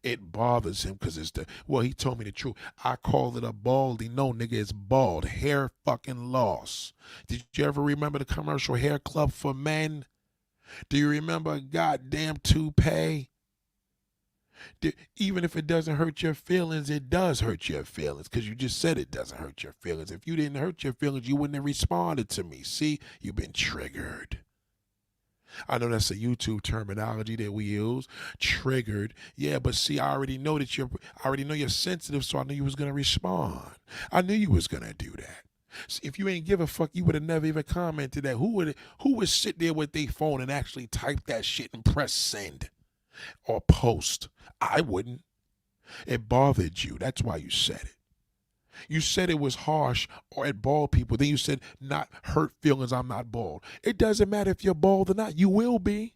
It bothers him because he told me the truth. I called it a baldy. No, nigga, it's bald. Hair fucking loss. Did you ever remember the commercial Hair Club for Men? Do you remember a goddamn toupee? Even if it doesn't hurt your feelings, it does hurt your feelings because you just said it doesn't hurt your feelings. If you didn't hurt your feelings, you wouldn't have responded to me. See, you've been triggered. I know that's a YouTube terminology that we use, triggered. Yeah, but see, I already know you're sensitive, so I knew you was gonna respond. I knew you was gonna do that. See, if you ain't give a fuck, you would have never even commented that. Who would sit there with their phone and actually type that shit and press send or post? I wouldn't. It bothered you. That's why you said it. You said it was harsh or at bald people. Then you said not hurt feelings. I'm not bald. It doesn't matter if you're bald or not. You will be.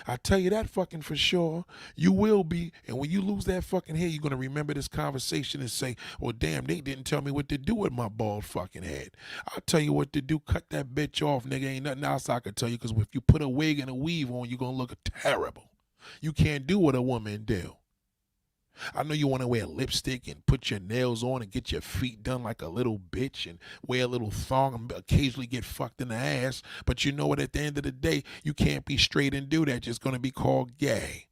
I tell you that fucking for sure. You will be. And when you lose that fucking hair, you're going to remember this conversation and say, well, damn, they didn't tell me what to do with my bald fucking head. I'll tell you what to do. Cut that bitch off, nigga. Ain't nothing else I can tell you because if you put a wig and a weave on, you're going to look terrible. You can't do what a woman do. I know you want to wear lipstick and put your nails on and get your feet done like a little bitch and wear a little thong and occasionally get fucked in the ass. But you know what? At the end of the day, you can't be straight and do that. It's just going to be called gay.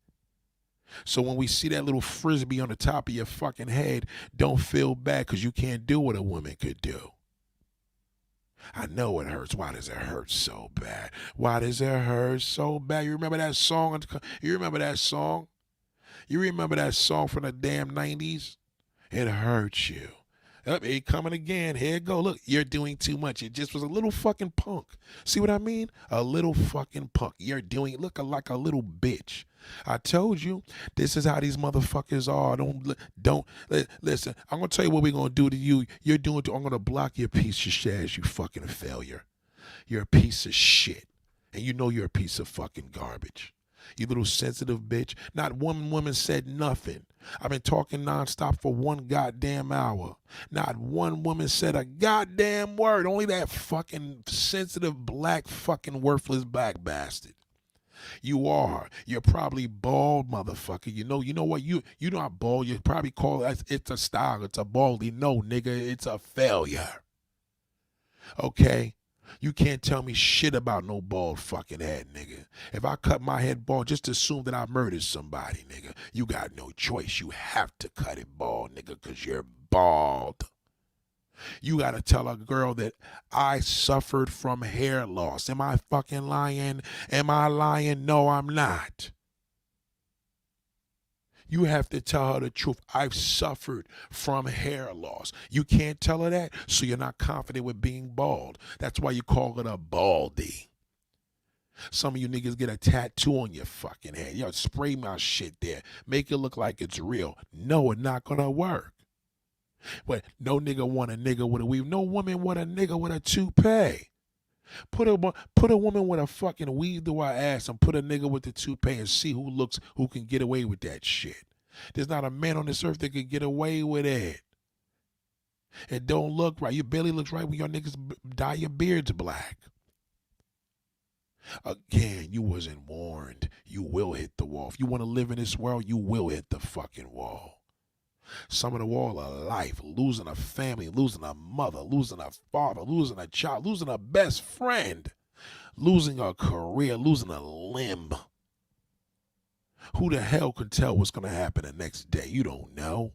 So when we see that little frisbee on the top of your fucking head, don't feel bad because you can't do what a woman could do. I know it hurts. Why does it hurt so bad? Why does it hurt so bad? You remember that song? You remember that song? You remember that song from the damn 90s? It hurts you. Up, it coming again. Here it go. Look, you're doing too much. It just was a little fucking punk. See what I mean? A little fucking punk. You're doing it looking like a little bitch. I told you, this is how these motherfuckers are. Don't listen. I'm gonna tell you what we're gonna do to you. I'm gonna block your piece of shit as you fucking failure. You're a piece of shit, and you know you're a piece of fucking garbage. You little sensitive bitch. Not one woman said nothing. I've been talking nonstop for 1 goddamn hour. Not one woman said a goddamn word. Only that fucking sensitive black fucking worthless black bastard. You are. You're probably bald, motherfucker. You know what? You're not bald. You probably call it, it's a style. It's a baldy. No, nigga, it's a failure. Okay? You can't tell me shit about no bald fucking head, nigga. If I cut my head bald, just assume that I murdered somebody, nigga. You got no choice. You have to cut it bald, nigga, because you're bald. You got to tell a girl that I suffered from hair loss. Am I fucking lying? Am I lying? No, I'm not. You have to tell her the truth. I've suffered from hair loss. You can't tell her that, so you're not confident with being bald. That's why you call it a baldy. Some of you niggas get a tattoo on your fucking head. Yo, spray my shit there. Make it look like it's real. No, it's not gonna work. But no nigga want a nigga with a weave. No woman want a nigga with a toupee. Put a woman with a fucking weave to her ass and put a nigga with the toupee and see who can get away with that shit. There's not a man on this earth that can get away with it. It don't look right. Your belly looks right when your niggas dye your beards black. Again, you wasn't warned. You will hit the wall. If you want to live in this world, you will hit the fucking wall. Some of the wall of life, losing a family, losing a mother, losing a father, losing a child, losing a best friend, losing a career, losing a limb. Who the hell can tell what's going to happen the next day? You don't know.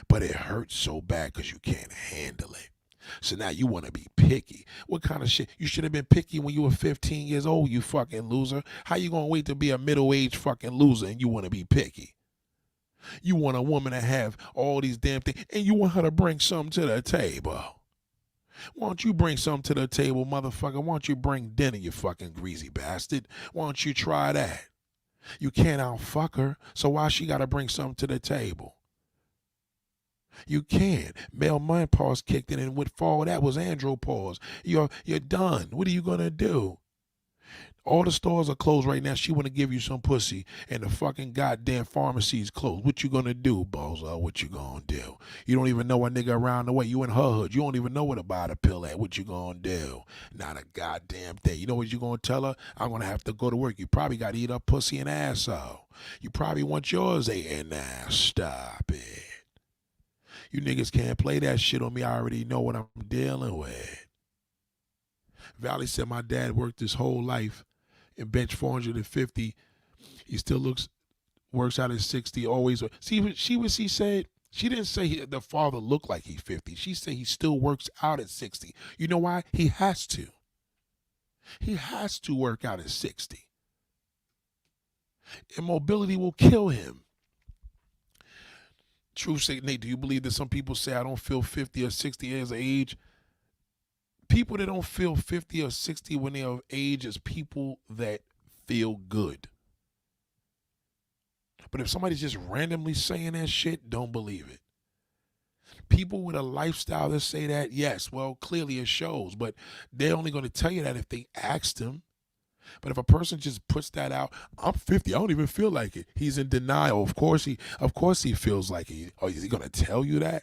But it hurts so bad because you can't handle it. So now you want to be picky. What kind of shit? You should have been picky when you were 15 years old, you fucking loser. How you going to wait to be a middle-aged fucking loser and you want to be picky? You want a woman to have all these damn things and you want her to bring something to the table. Why don't you bring something to the table, motherfucker? Why don't you bring dinner, you fucking greasy bastard? Why don't you try that? You can't outfuck her, so why she got to bring something to the table? You can. Male Manopause kicked in, and with fall that was Andropause. You're done. What are you gonna do? All the stores are closed right now. She wanna give you some pussy, and the fucking goddamn pharmacy's closed. What you gonna do, bozo? What you gonna do? You don't even know a nigga around the way. You in her hood. You don't even know where to buy the pill at. What you gonna do? Not a goddamn thing. You know what you gonna tell her? I'm gonna have to go to work. You probably gotta eat up pussy and asshole. You probably want yours eaten now. Stop it. You niggas can't play that shit on me. I already know what I'm dealing with. Valley said my dad worked his whole life and bench 450. He still works out at 60 always. See what she said? She didn't say the father looked like he's 50. She said he still works out at 60. You know why? He has to. He has to work out at 60. Immobility will kill him. Truth say, Nate, do you believe that some people say I don't feel 50 or 60 years of age? People that don't feel 50 or 60 when they're of age is people that feel good. But if somebody's just randomly saying that shit, don't believe it. People with a lifestyle that say that, yes, well, clearly it shows. But they're only going to tell you that if they asked them. But if a person just puts that out, I'm 50, I don't even feel like it. He's in denial. Of course he feels like it. Oh, is he gonna tell you that?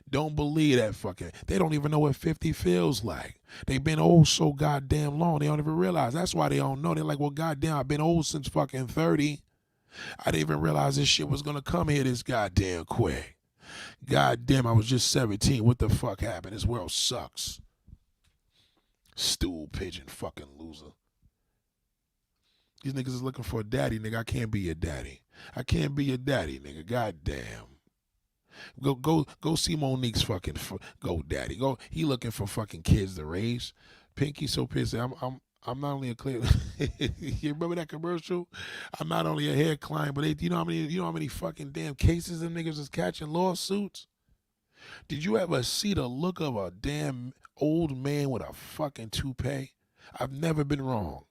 Don't believe that fucking. They don't even know what 50 feels like. They've been old so goddamn long, they don't even realize. That's why they don't know. They're like, well, goddamn, I've been old since fucking 30. I didn't even realize this shit was gonna come here this goddamn quick. Goddamn, I was just 17. What the fuck happened? This world sucks. Stool pigeon fucking loser. These niggas is looking for a daddy, nigga. I can't be your daddy. I can't be your daddy, nigga. Goddamn. Go see Monique's fucking go daddy. Go. He looking for fucking kids to raise. Pinky so pissed. I'm not only a clear. You remember that commercial? I'm not only a hair client, but you know how many fucking damn cases them niggas is catching lawsuits. Did you ever see the look of a damn old man with a fucking toupee? I've never been wrong.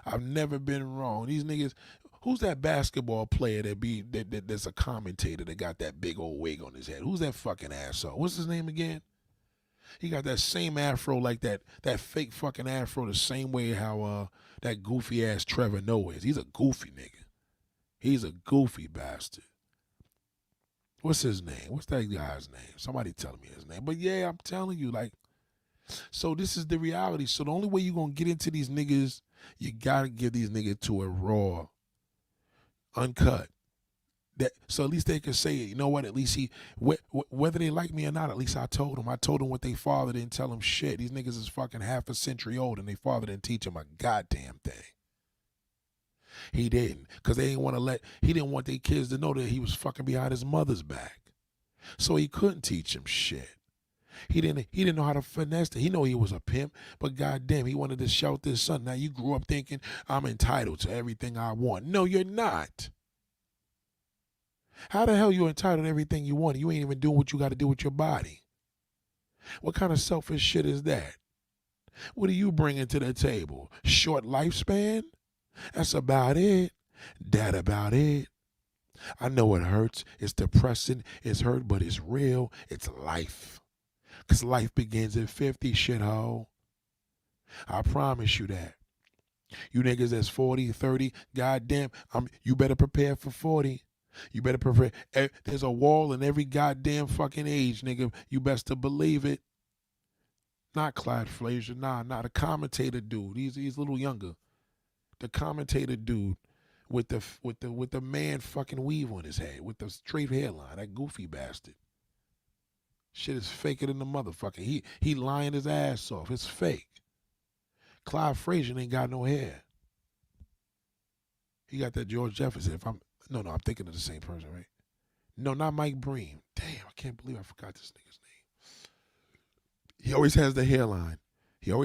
I've never been wrong. These niggas, who's that basketball player that's a commentator that got that big old wig on his head? Who's that fucking asshole? What's his name again? He got that same afro like that fake fucking afro the same way how that goofy ass Trevor Noah is. He's a goofy nigga. He's a goofy bastard. What's his name? What's that guy's name? Somebody tell me his name. But yeah, I'm telling you, like, So this is the reality. So the only way you're going to get into these niggas, you got to give these niggas to a raw, uncut. So at least they can say it. You know what? At least whether they like me or not, at least I told them. I told them what they father didn't tell them shit. These niggas is fucking half a century old and they father didn't teach them a goddamn thing. He didn't. Because he didn't want their kids to know that he was fucking behind his mother's back. So he couldn't teach them shit. He didn't know how to finesse it. He know he was a pimp, but goddamn, he wanted to shelter his son. Now you grew up thinking, I'm entitled to everything I want. No, you're not. How the hell you entitled to everything you want? You ain't even doing what you got to do with your body. What kind of selfish shit is that? What are you bringing to the table? Short lifespan? That's about it. That about it. I know it hurts. It's depressing. It's hurt, but it's real. It's life. Because life begins at 50, shithole. I promise you that. You niggas that's 40, 30, goddamn, you better prepare for 40. You better prepare. There's a wall in every goddamn fucking age, nigga. You best to believe it. Not Clyde Frazier, nah, the commentator dude. He's a little younger. The commentator dude with the man fucking weave on his head, with the straight hairline, that goofy bastard. Shit is faker than the motherfucker. He lying his ass off. It's fake. Clyde Frazier ain't got no hair. He got that George Jefferson. I'm thinking of the same person, right? No, not Mike Breen. Damn, I can't believe I forgot this nigga's name. He always has the hairline. This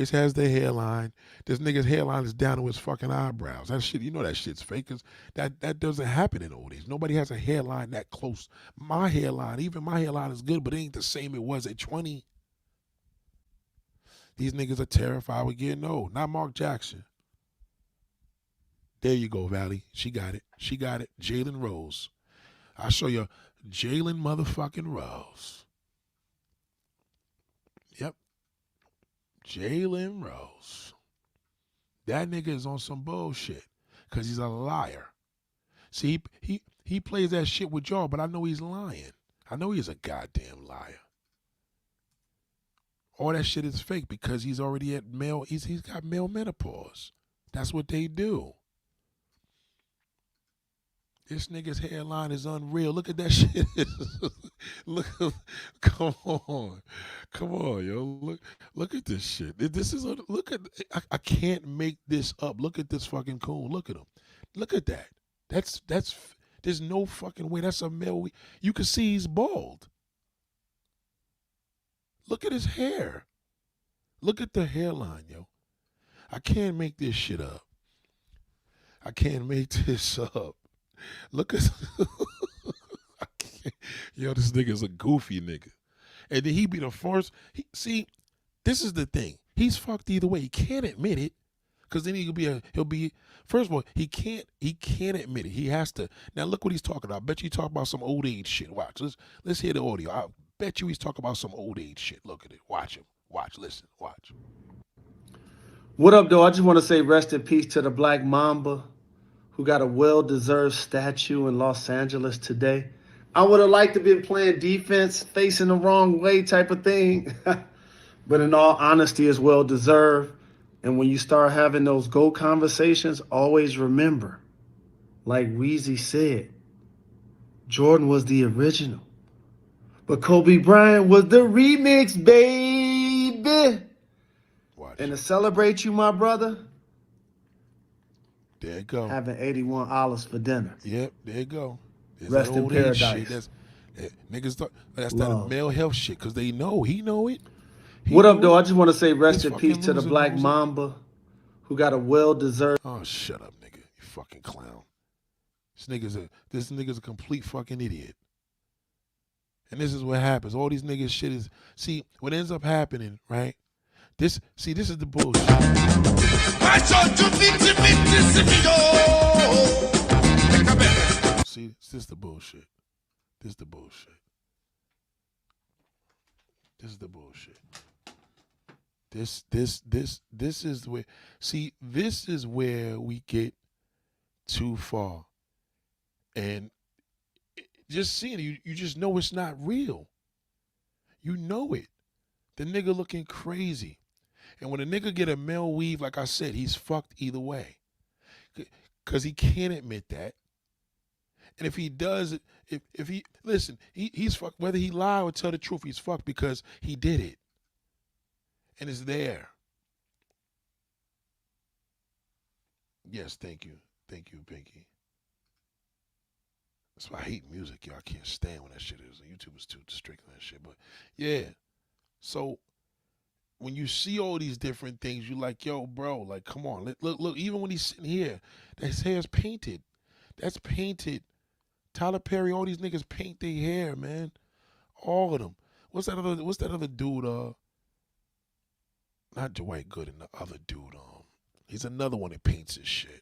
nigga's hairline is down to his fucking eyebrows. That shit, you know that shit's fake. Cause that doesn't happen in old age. Nobody has a hairline that close. Even my hairline is good, but it ain't the same it was at 20. These niggas are terrified with getting old. Not Mark Jackson. There you go, Valley. She got it. Jalen Rose. I'll show you Jalen motherfucking Rose. Yep. Jalen Rose. That nigga is on some bullshit because he's a liar. See, he plays that shit with y'all, but I know he's lying. I know he's a goddamn liar. All that shit is fake because he's already at he's got male menopause. That's what they do. This nigga's hairline is unreal. Look at that shit. Come on, yo. Look at this shit. I can't make this up. Look at this fucking coon. Look at him. Look at that. That's. There's no fucking way. That's a male. You can see he's bald. Look at his hair. Look at the hairline, yo. I can't make this shit up. Look at yo, this nigga's a goofy nigga. And then he be the first. See, this is the thing. He's fucked either way. He can't admit it. Cause then he'll be first of all, he can't admit it. He has to. Now look what he's talking about. I bet you talk about some old age shit. Watch. Let's hear the audio. I bet you he's talking about some old age shit. Look at it. Watch him. Listen. What up, though? I just want to say rest in peace to the Black Mamba, who got a well-deserved statue in Los Angeles today. I would have liked to be playing defense, facing the wrong way type of thing. But in all honesty, it's well-deserved. And when you start having those GOAT conversations, always remember, like Weezy said, Jordan was the original. But Kobe Bryant was the remix, baby. Watch. And to celebrate you, my brother, there you go. having 81 olives for dinner. Yep, there you go. There's Rest that in old paradise. age shit. That's that male health shit because they know. He know it. What up, though? I just want to say rest in peace to the loser, Black Mamba, who got a well-deserved. Oh, shut up, nigga. You fucking clown. This nigga's a complete fucking idiot. And this is what happens. All these niggas shit is. See, what ends up happening, right? This is the bullshit. See, this is the bullshit. This is the bullshit. This is where. See, this is where we get too far, and just seeing it, you just know it's not real. You know it. The nigga looking crazy. And when a nigga get a male weave, like I said, he's fucked either way. Because he can't admit that. And if he does, if he, listen, he's fucked. Whether he lie or tell the truth, he's fucked because he did it. And it's there. Yes, thank you. Thank you, Pinky. That's why I hate music, yo. I can't stand when that shit is. YouTube is too strict on that shit. But yeah. So when you see all these different things, you're like, yo, bro, like, come on. Look, even when he's sitting here, his hair's painted. That's painted. Tyler Perry, all these niggas paint their hair, man. All of them. What's that other dude? Not Dwight Gooden, the other dude. He's another one that paints his shit.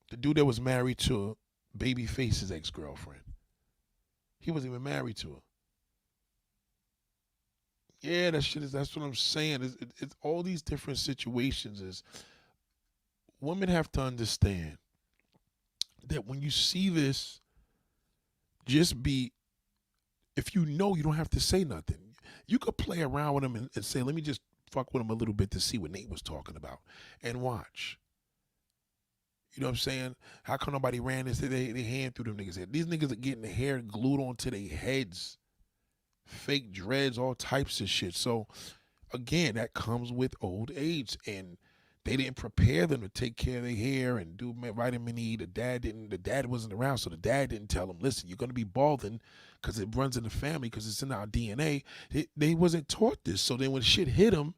The dude that was married to Babyface's ex-girlfriend. He wasn't even married to her. Yeah, that's what I'm saying. It's all these different situations is women have to understand that when you see this, just be, if you know, you don't have to say nothing. You could play around with him and say, let me just fuck with him a little bit to see what Nate was talking about and watch. You know what I'm saying? How come nobody ran this? They hand through them niggas' head. These niggas are getting the hair glued onto their heads. Fake dreads, all types of shit. So, again, that comes with old age. And they didn't prepare them to take care of their hair and do vitamin E. The dad wasn't around, so the dad didn't tell them, listen, you're going to be balding because it runs in the family, because it's in our DNA. They wasn't taught this. So then when shit hit them,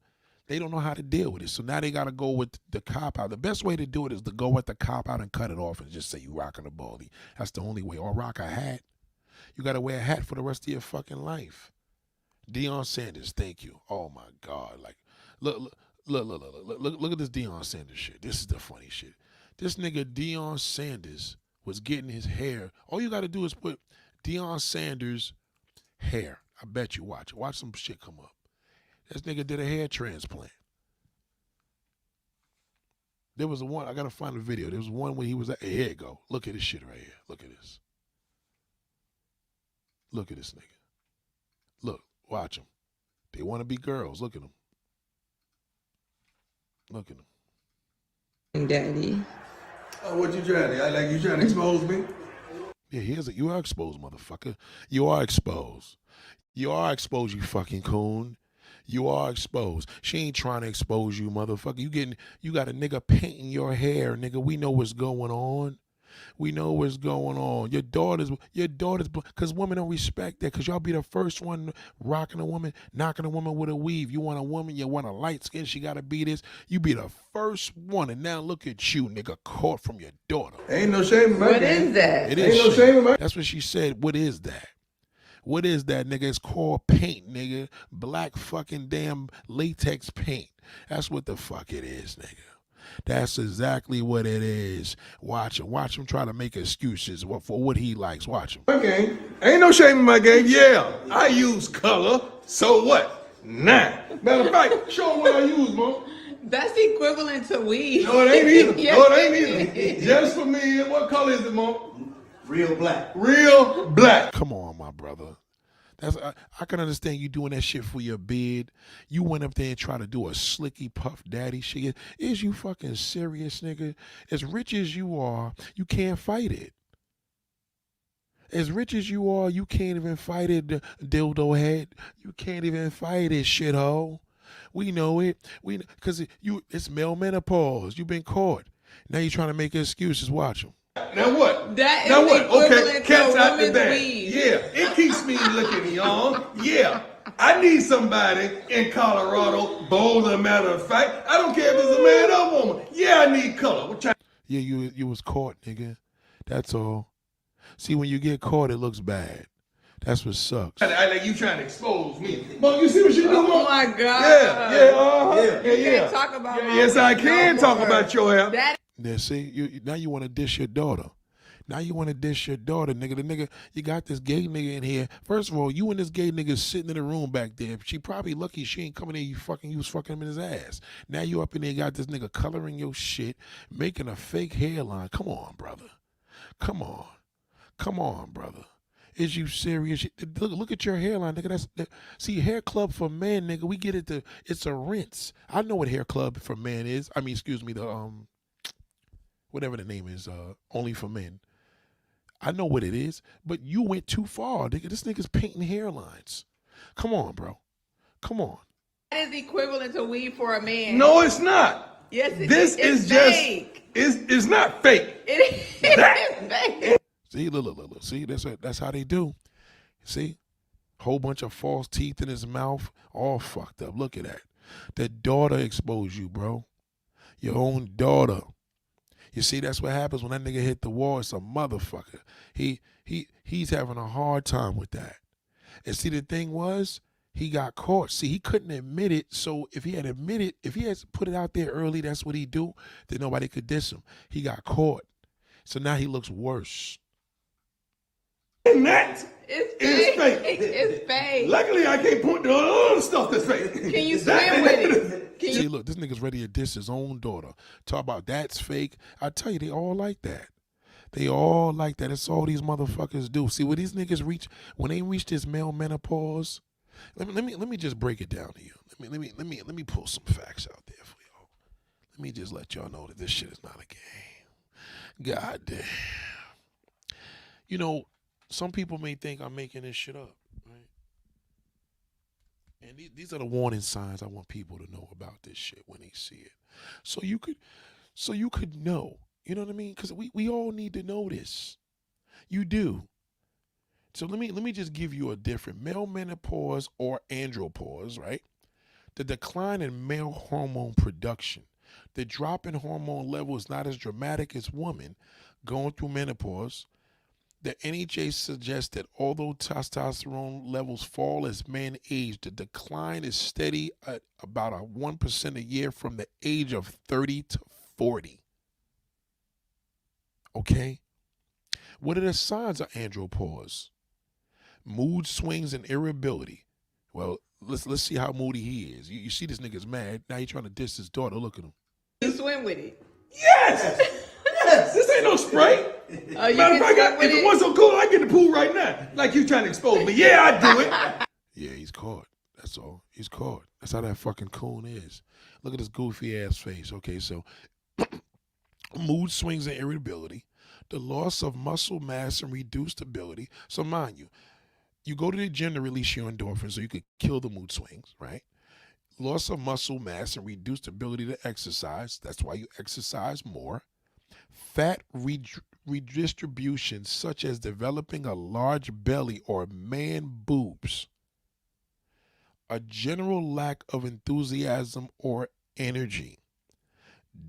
they don't know how to deal with it. So now they got to go with the cop out. The best way to do it is to go with the cop out and cut it off and just say you rocking a baldy. That's the only way. Or rock a hat. You got to wear a hat for the rest of your fucking life. Deion Sanders, thank you. Oh my God. Like, look at this Deion Sanders shit. This is the funny shit. This nigga Deion Sanders was getting his hair. All you got to do is put Deion Sanders hair. I bet you watch it. Watch some shit come up. This nigga did a hair transplant. There was one, I gotta find a video. There was one where he was at, here you go. Look at this shit right here. Look at this. Look at this nigga. Look, watch them. They want to be girls. Look at them. Look at them. Daddy. Oh, what you trying to? Like you trying to expose me? Yeah, you are exposed, motherfucker. You are exposed. You are exposed, you fucking coon. You are exposed. She ain't trying to expose you, motherfucker. You got a nigga painting your hair, nigga. We know what's going on. We know what's going on. Your daughter's, because women don't respect that, because y'all be the first one rocking a woman, knocking a woman with a weave. You want a woman, you want a light skin, she got to be this. You be the first one, and now look at you, nigga, caught from your daughter. Ain't no shame in my What game. is that? It Ain't is no shame in my. That's what she said. What is that? What is that, nigga? It's called paint, nigga. Black fucking damn latex paint. That's what the fuck it is, nigga. That's exactly what it is. Watch him. Watch him try to make excuses for what he likes. Watch him. My game. Ain't no shame in my game. Yeah, I use color. So what? Nah. Matter of fact, show 'em what I use, Mo. That's equivalent to weed. No, it ain't either. Yes, No, it ain't it either. is. Just for me. What color is it, Mo? Real black. Real black. Come on, my brother. I can understand you doing that shit for your beard. You went up there and tried to do a slicky puff daddy shit. Is you fucking serious, nigga? As rich as you are, you can't fight it. As rich as you are, you can't even fight it, dildo head. You can't even fight it, shithole. We know it. Because it's male menopause. You've been caught. Now you're trying to make excuses. Watch them. Now what? That is now what? equivalent Okay, to cat's a out the woman's bag. weave. Yeah, it keeps me looking young. Yeah, I need somebody in Colorado, Boulder, matter of fact. I don't care if it's a man or woman. Yeah, I need color. What you? Yeah, you was caught, nigga. That's all. See, when you get caught, it looks bad. That's what sucks. Like you trying to expose me. But you see what she doing? Oh my God. Yeah. You can't talk about my Yes, I weave can no talk more. about your hair. That Now, see, now you want to dish your daughter. Now you want to dish your daughter, nigga. The nigga, you got this gay nigga in here. First of all, you and this gay nigga sitting in the room back there. She probably lucky she ain't coming in. You was fucking him in his ass. Now you up in there, got this nigga coloring your shit, making a fake hairline. Come on, brother. Come on, brother. Is you serious? Look at your hairline, nigga. See, hair club for men, nigga. We get it. It's a rinse. I know what hair club for men is. I mean, excuse me, the whatever the name is, only for men. I know what it is, but you went too far, nigga. This nigga's painting hairlines. Come on, bro. Come on. That is equivalent to weed for a man. No, it's not. Yes, it This is. is It's just. fake. It's not fake. It is fake. See, look. See, that's how they do. See, whole bunch of false teeth in his mouth, all fucked up. Look at that. The daughter exposed you, bro. Your own daughter. You see, that's what happens when that nigga hit the wall. It's a motherfucker. He's having a hard time with that. And see, the thing was, he got caught. See, he couldn't admit it. So if he had admitted, if he had put it out there early, that's what he'd do, then nobody could diss him. He got caught. So now he looks worse. And that It's is fake. fake. It's fake. Luckily, I can't point to all the other stuff that's fake. Can you swim with it? Can See, you? look, this nigga's ready to diss his own daughter. Talk about that's fake. I tell you, they all like that. They all like that. It's all these motherfuckers do. See, when these niggas reach, when they reach this male menopause, let me just break it down to you. Let me pull some facts out there for y'all. Let me just let y'all know that this shit is not a game. God damn. You know, some people may think I'm making this shit up, right? And these are the warning signs I want people to know about this shit when they see it. So you could know. You know what I mean? Because we all need to know this. You do. So let me just give you a different male menopause or andropause, right? The decline in male hormone production. The drop in hormone level is not as dramatic as women going through menopause. The NHA suggests that although testosterone levels fall as men age, the decline is steady at about 1% a year from the age of 30 to 40. Okay? What are the signs of andropause? Mood swings and irritability. Well, let's see how moody he is. You see this nigga's mad. Now he's trying to diss his daughter. Look at him. You swim with it. Yes! Yes! This ain't no spray. Oh, you Matter of can fact, swim with if it it. wasn't so cool, I'd get in the pool right now. Like you trying to expose me. Yeah, I'd do it. Yeah, he's caught. That's all. He's caught. That's how that fucking coon is. Look at his goofy ass face. Okay, so mood swings and irritability, the loss of muscle mass and reduced ability. So mind you, you go to the gym to release your endorphins so you could kill the mood swings, right? Loss of muscle mass and reduced ability to exercise. That's why you exercise more. Fat redistribution, such as developing a large belly or man boobs. A general lack of enthusiasm or energy.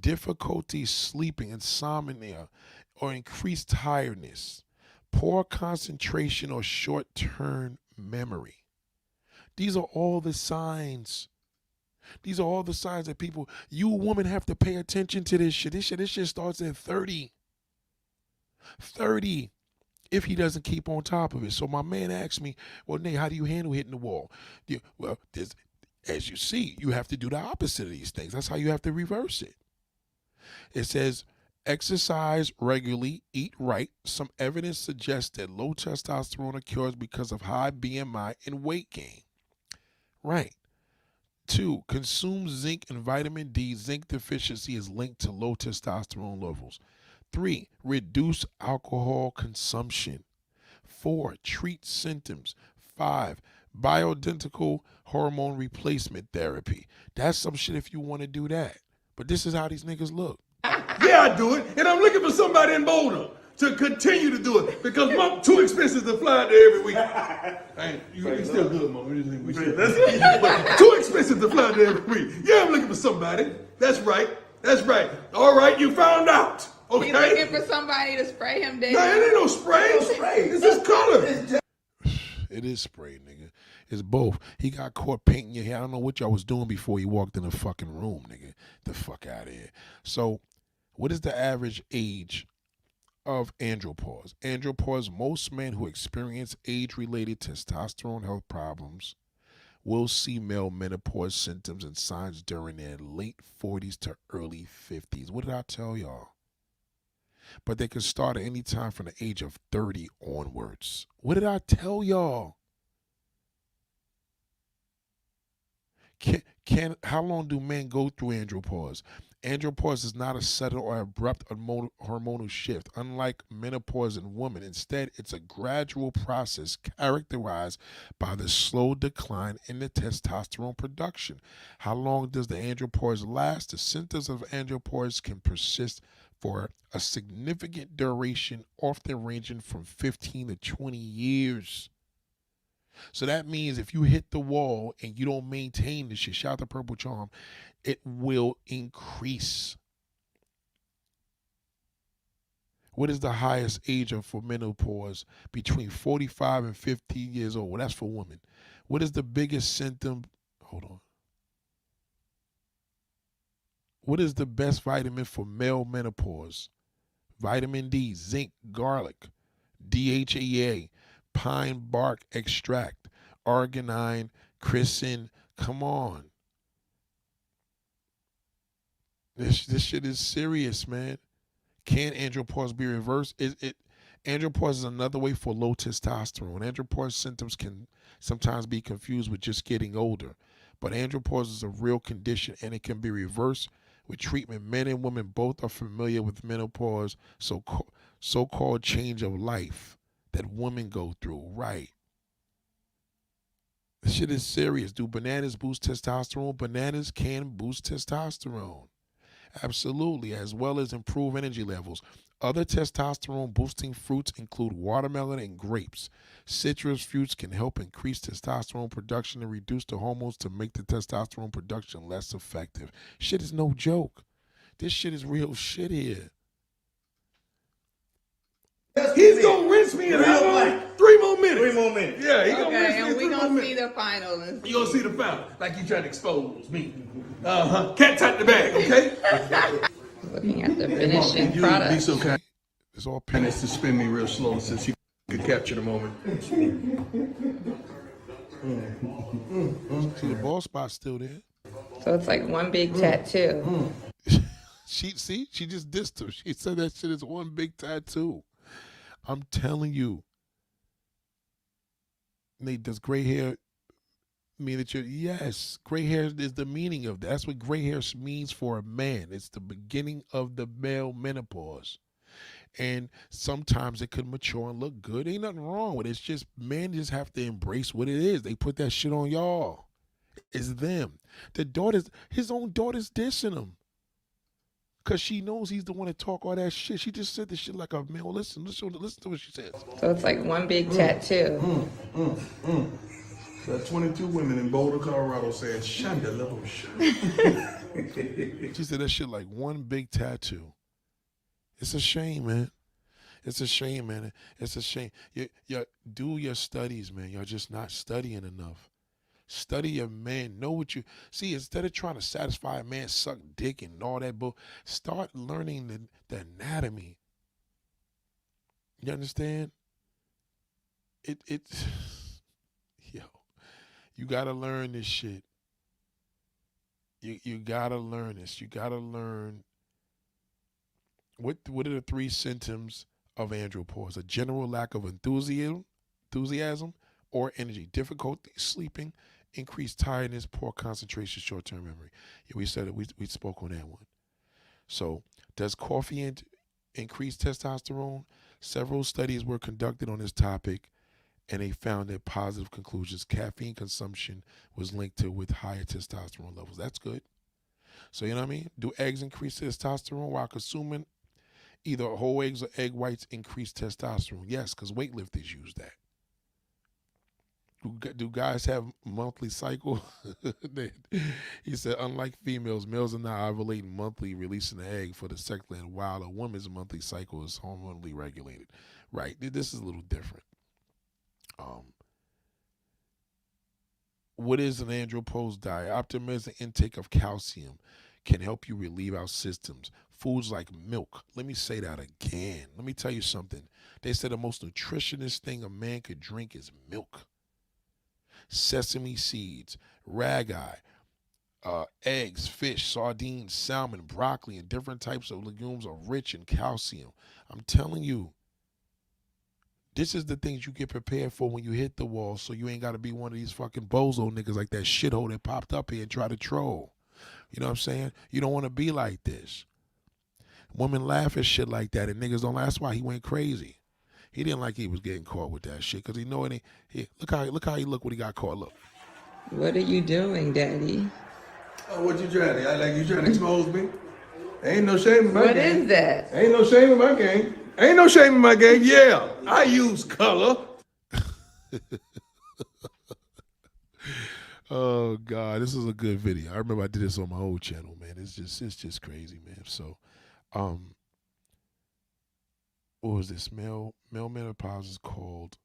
Difficulty sleeping, insomnia, or increased tiredness. Poor concentration or short-term memory. These are all the signs. These are all the signs that people, you women have to pay attention to this shit. This shit starts at 30. 30 if he doesn't keep on top of it. So my man asked me, well, Nate, how do you handle hitting the wall? Well, as you see, you have to do the opposite of these things. That's how you have to reverse it. It says, exercise regularly, eat right. Some evidence suggests that low testosterone occurs because of high BMI and weight gain. Right. 2, consume zinc and vitamin D. Zinc deficiency is linked to low testosterone levels. 3, reduce alcohol consumption. 4, treat symptoms. 5, bioidentical hormone replacement therapy. That's some shit if you want to do that. But this is how these niggas look. Yeah, I do it. And I'm looking for somebody in Boulder to continue to do it because I'm too expensive to fly there every week. Hey, you still good, mama. Too expensive to fly there every week. Yeah, I'm looking for somebody. That's right. That's right. All right, you found out. Okay. He's looking for somebody to spray him down. No, it ain't no spray. This is color. It is spray, nigga. It's both. He got caught painting your hair. I don't know what y'all was doing before he walked in the fucking room, nigga. The fuck out of here. So, what is the average age of andropause? Andropause, most men who experience age-related testosterone health problems will see male menopause symptoms and signs during their late 40s to early 50s. What did I tell y'all? but they can start at any time from the age of 30 onwards. What did I tell y'all? How long do men go through andropause? Andropause is not a sudden or abrupt hormonal shift, unlike menopause in women. Instead, it's a gradual process characterized by the slow decline in the testosterone production. How long does the andropause last? The symptoms of andropause can persist for a significant duration, often ranging from 15 to 20 years. So that means if you hit the wall and you don't maintain this shit, shout out to Purple Charm, it will increase. What is the highest age for menopause? Between 45 and 50 years old. Well, that's for women. What is the biggest symptom? Hold on. What is the best vitamin for male menopause? Vitamin D, zinc, garlic, DHEA, pine bark extract, arginine, chrysin. Come on. This shit is serious, man. Can andropause be reversed? Andropause is another way for low testosterone. Andropause symptoms can sometimes be confused with just getting older, but andropause is a real condition and it can be reversed with treatment. Men and women both are familiar with menopause, so-called change of life that women go through, right? This shit is serious. Do bananas boost testosterone? Bananas can boost testosterone. Absolutely, as well as improve energy levels. Other testosterone boosting fruits include watermelon and grapes. Citrus fruits can help increase testosterone production and reduce the hormones to make the testosterone production less effective. Shit is no joke. This shit is real shit here. He's gonna rinse me in how long? 3 more minutes. 3 more minutes. Yeah, he gonna rinse Okay, me in and 3 we're more gonna see minutes. the final. And You gonna see the final, like you trying to expose me. Cat's out the bag, okay? looking at the finishing You product. be so kind It's all pink. as to spin me real slow since you could capture the moment. See, the ball spot's still there. So it's like one big tattoo. She just dissed her. She said that shit is one big tattoo. I'm telling you. Nate, does gray hair mean that you're, yes, gray hair is the meaning of that. That's what gray hair means for a man. It's the beginning of the male menopause. And sometimes it could mature and look good. Ain't nothing wrong with it. It's just men just have to embrace what it is. They put that shit on y'all. It's them. His own daughter's dissing him. Cause she knows he's the one that talk all that shit. She just said this shit like a male. Listen to what she says. So it's like one big tattoo. There are 22 women in Boulder, Colorado saying Chandelier. She said that shit like one big tattoo. It's a shame, man. It's a shame, man. It's a shame. You do your studies, man. You're just not studying enough. Study your man. Know what you see. Instead of trying to satisfy a man, suck dick and all that bull, start learning the anatomy. You understand? Yo, you gotta learn this shit. You gotta learn this. You gotta learn what are the 3 symptoms of andropause? A general lack of enthusiasm or energy, difficulty sleeping, increased tiredness, poor concentration, short-term memory. Yeah, we said it. We spoke on that one. So, does coffee increase testosterone? Several studies were conducted on this topic, and they found that positive conclusions. Caffeine consumption was linked with higher testosterone levels. That's good. So, you know what I mean? Do eggs increase testosterone while consuming either whole eggs or egg whites increase testosterone? Yes, because weightlifters use that. Do guys have monthly cycle? He said, unlike females, males are not ovulating monthly, releasing the egg for the sex gland, while a woman's monthly cycle is hormonally regulated. Right. This is a little different. What is an andropause diet? Optimizing intake of calcium can help you relieve our systems. Foods like milk. Let me say that again. Let me tell you something. They said the most nutritious thing a man could drink is milk. Sesame seeds, ragi, Eggs, fish, sardines, salmon, broccoli, and different types of legumes are rich in calcium. I'm telling you, this is the things you get prepared for when you hit the wall, so you ain't got to be one of these fucking bozo niggas like that shithole that popped up here and tried to troll. You know what I'm saying? You don't want to be like this. Women laugh at shit like that, and niggas don't. That's why he went crazy. He didn't like he was getting caught with that shit because he know it. Look how he look when he got caught. Look. What are you doing, Daddy? Oh, what you trying to? Like you trying to expose me? Ain't no shame in my What game. is that? Ain't no shame in my game. Ain't no shame in my game. Yeah, I use color. Oh God, this is a good video. I remember I did this on my old channel, man. It's just crazy, man. So, what was this? Male menopause is called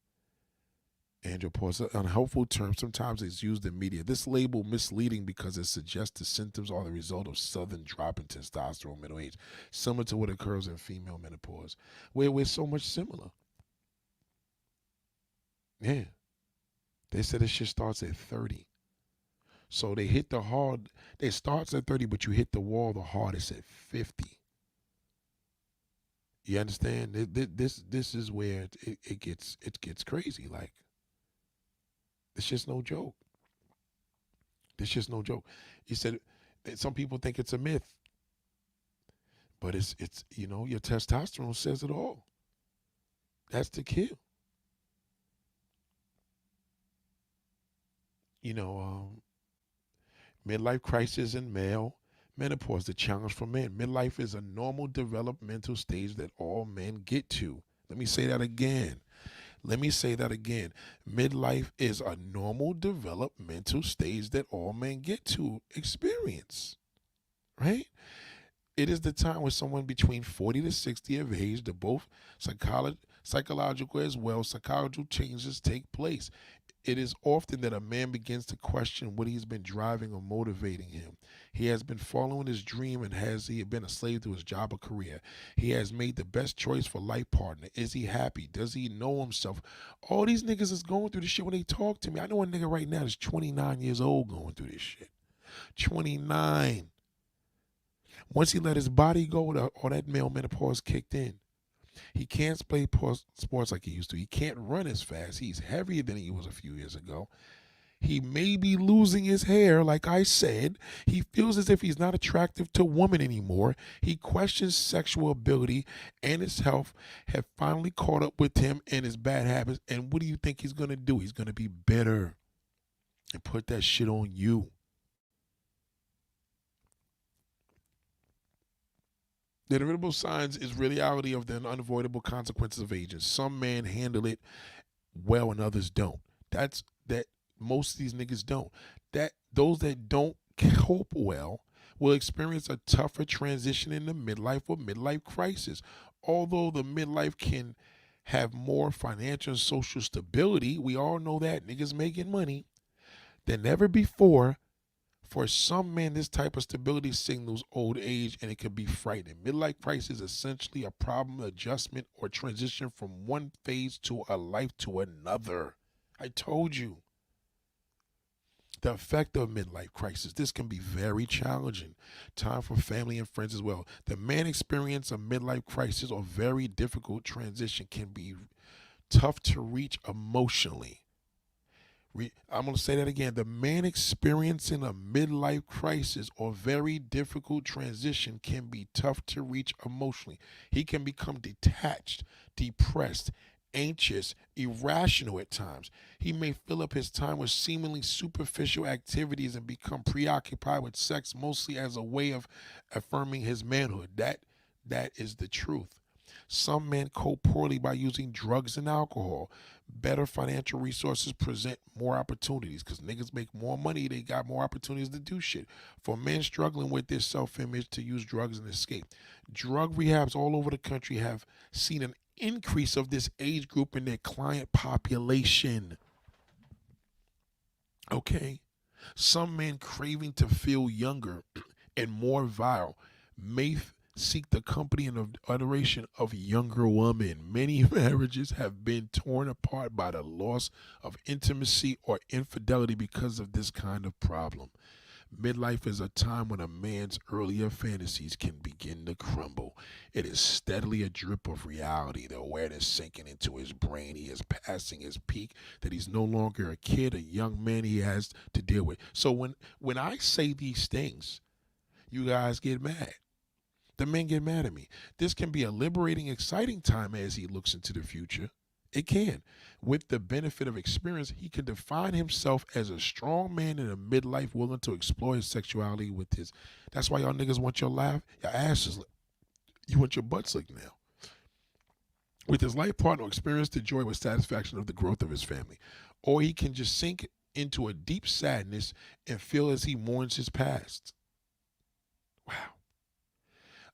andropause. An unhelpful term. Sometimes it's used in media. This label misleading because it suggests the symptoms are the result of sudden drop in testosterone middle age, similar to what occurs in female menopause. We're so much similar. Yeah. They said this shit starts at 30. So they hit the hard. It starts at 30, but you hit the wall the hardest at 50. You understand? This is where it gets crazy. Like, it's just no joke. It's just no joke. He said some people think it's a myth, but it's your testosterone says it all. That's the kill. Midlife crisis in male menopause, the challenge for men. Midlife is a normal developmental stage that all men get to. Let me say that again. Midlife is a normal developmental stage that all men get to experience, right? It is the time when someone between 40 to 60 of age, the both psychological as well, psychological changes take place. It is often that a man begins to question what he's been driving or motivating him. He has been following his dream, and has he been a slave to his job or career? He has made the best choice for life partner. Is he happy? Does he know himself? All these niggas is going through this shit when they talk to me. I know a nigga right now that's 29 years old going through this shit. 29. Once he let his body go, all that male menopause kicked in. He can't play sports like he used to. He can't run as fast. He's heavier than he was a few years ago. He may be losing his hair, like I said. He feels as if he's not attractive to women anymore. He questions sexual ability, and his health have finally caught up with him and his bad habits. And what do you think he's going to do? He's going to be bitter and put that shit on you. The inevitable signs is reality of the unavoidable consequences of aging. Some men handle it well and others don't. That most of these niggas don't. Those that don't cope well will experience a tougher transition in the midlife or midlife crisis. Although the midlife can have more financial and social stability, we all know that niggas making money than ever before. For some men, this type of stability signals old age, and it can be frightening. Midlife crisis is essentially a problem adjustment or transition from one phase to a life to another. I told you. The effect of midlife crisis. This can be very challenging. Time for family and friends as well. The man experience a midlife crisis or very difficult transition can be tough to reach emotionally. I'm going to say that again. The man experiencing a midlife crisis or very difficult transition can be tough to reach emotionally. He can become detached, depressed, anxious, irrational at times. He may fill up his time with seemingly superficial activities and become preoccupied with sex mostly as a way of affirming his manhood. That is the truth. Some men cope poorly by using drugs and alcohol. Better financial resources present more opportunities because niggas make more money. They got more opportunities to do shit. For men struggling with their self-image, to use drugs and escape. Drug rehabs all over the country have seen an increase of this age group in their client population. Okay? Some men craving to feel younger and more virile may seek the company and adoration of younger women. Many marriages have been torn apart by the loss of intimacy or infidelity because of this kind of problem. Midlife is a time when a man's earlier fantasies can begin to crumble. It is steadily a drip of reality, the awareness sinking into his brain. He is passing his peak, that he's no longer a kid, a young man he has to deal with. So when I say these things, you guys get mad. The men get mad at me. This can be a liberating, exciting time as he looks into the future. It can. With the benefit of experience, he can define himself as a strong man in a midlife willing to explore his sexuality with his. That's why y'all niggas want your asses licked. You want your butts licked now. With his life partner, experience the joy with satisfaction of the growth of his family. Or he can just sink into a deep sadness and feel as he mourns his past. Wow.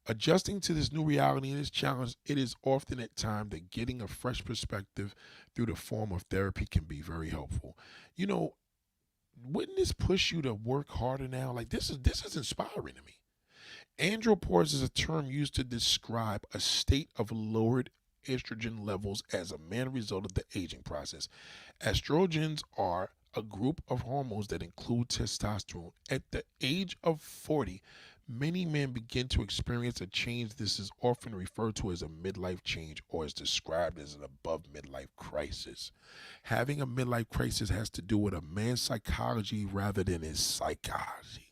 Adjusting to this new reality and this challenge, it is often at times that getting a fresh perspective through the form of therapy can be very helpful. You know, wouldn't this push you to work harder now? Like this is inspiring to me. Andropause is a term used to describe a state of lowered estrogen levels as a man result of the aging process. Estrogens are a group of hormones that include testosterone. At the age of 40, many men begin to experience a change. This is often referred to as a midlife change or is described as an above midlife crisis. Having a midlife crisis has to do with a man's psychology rather than his psychology.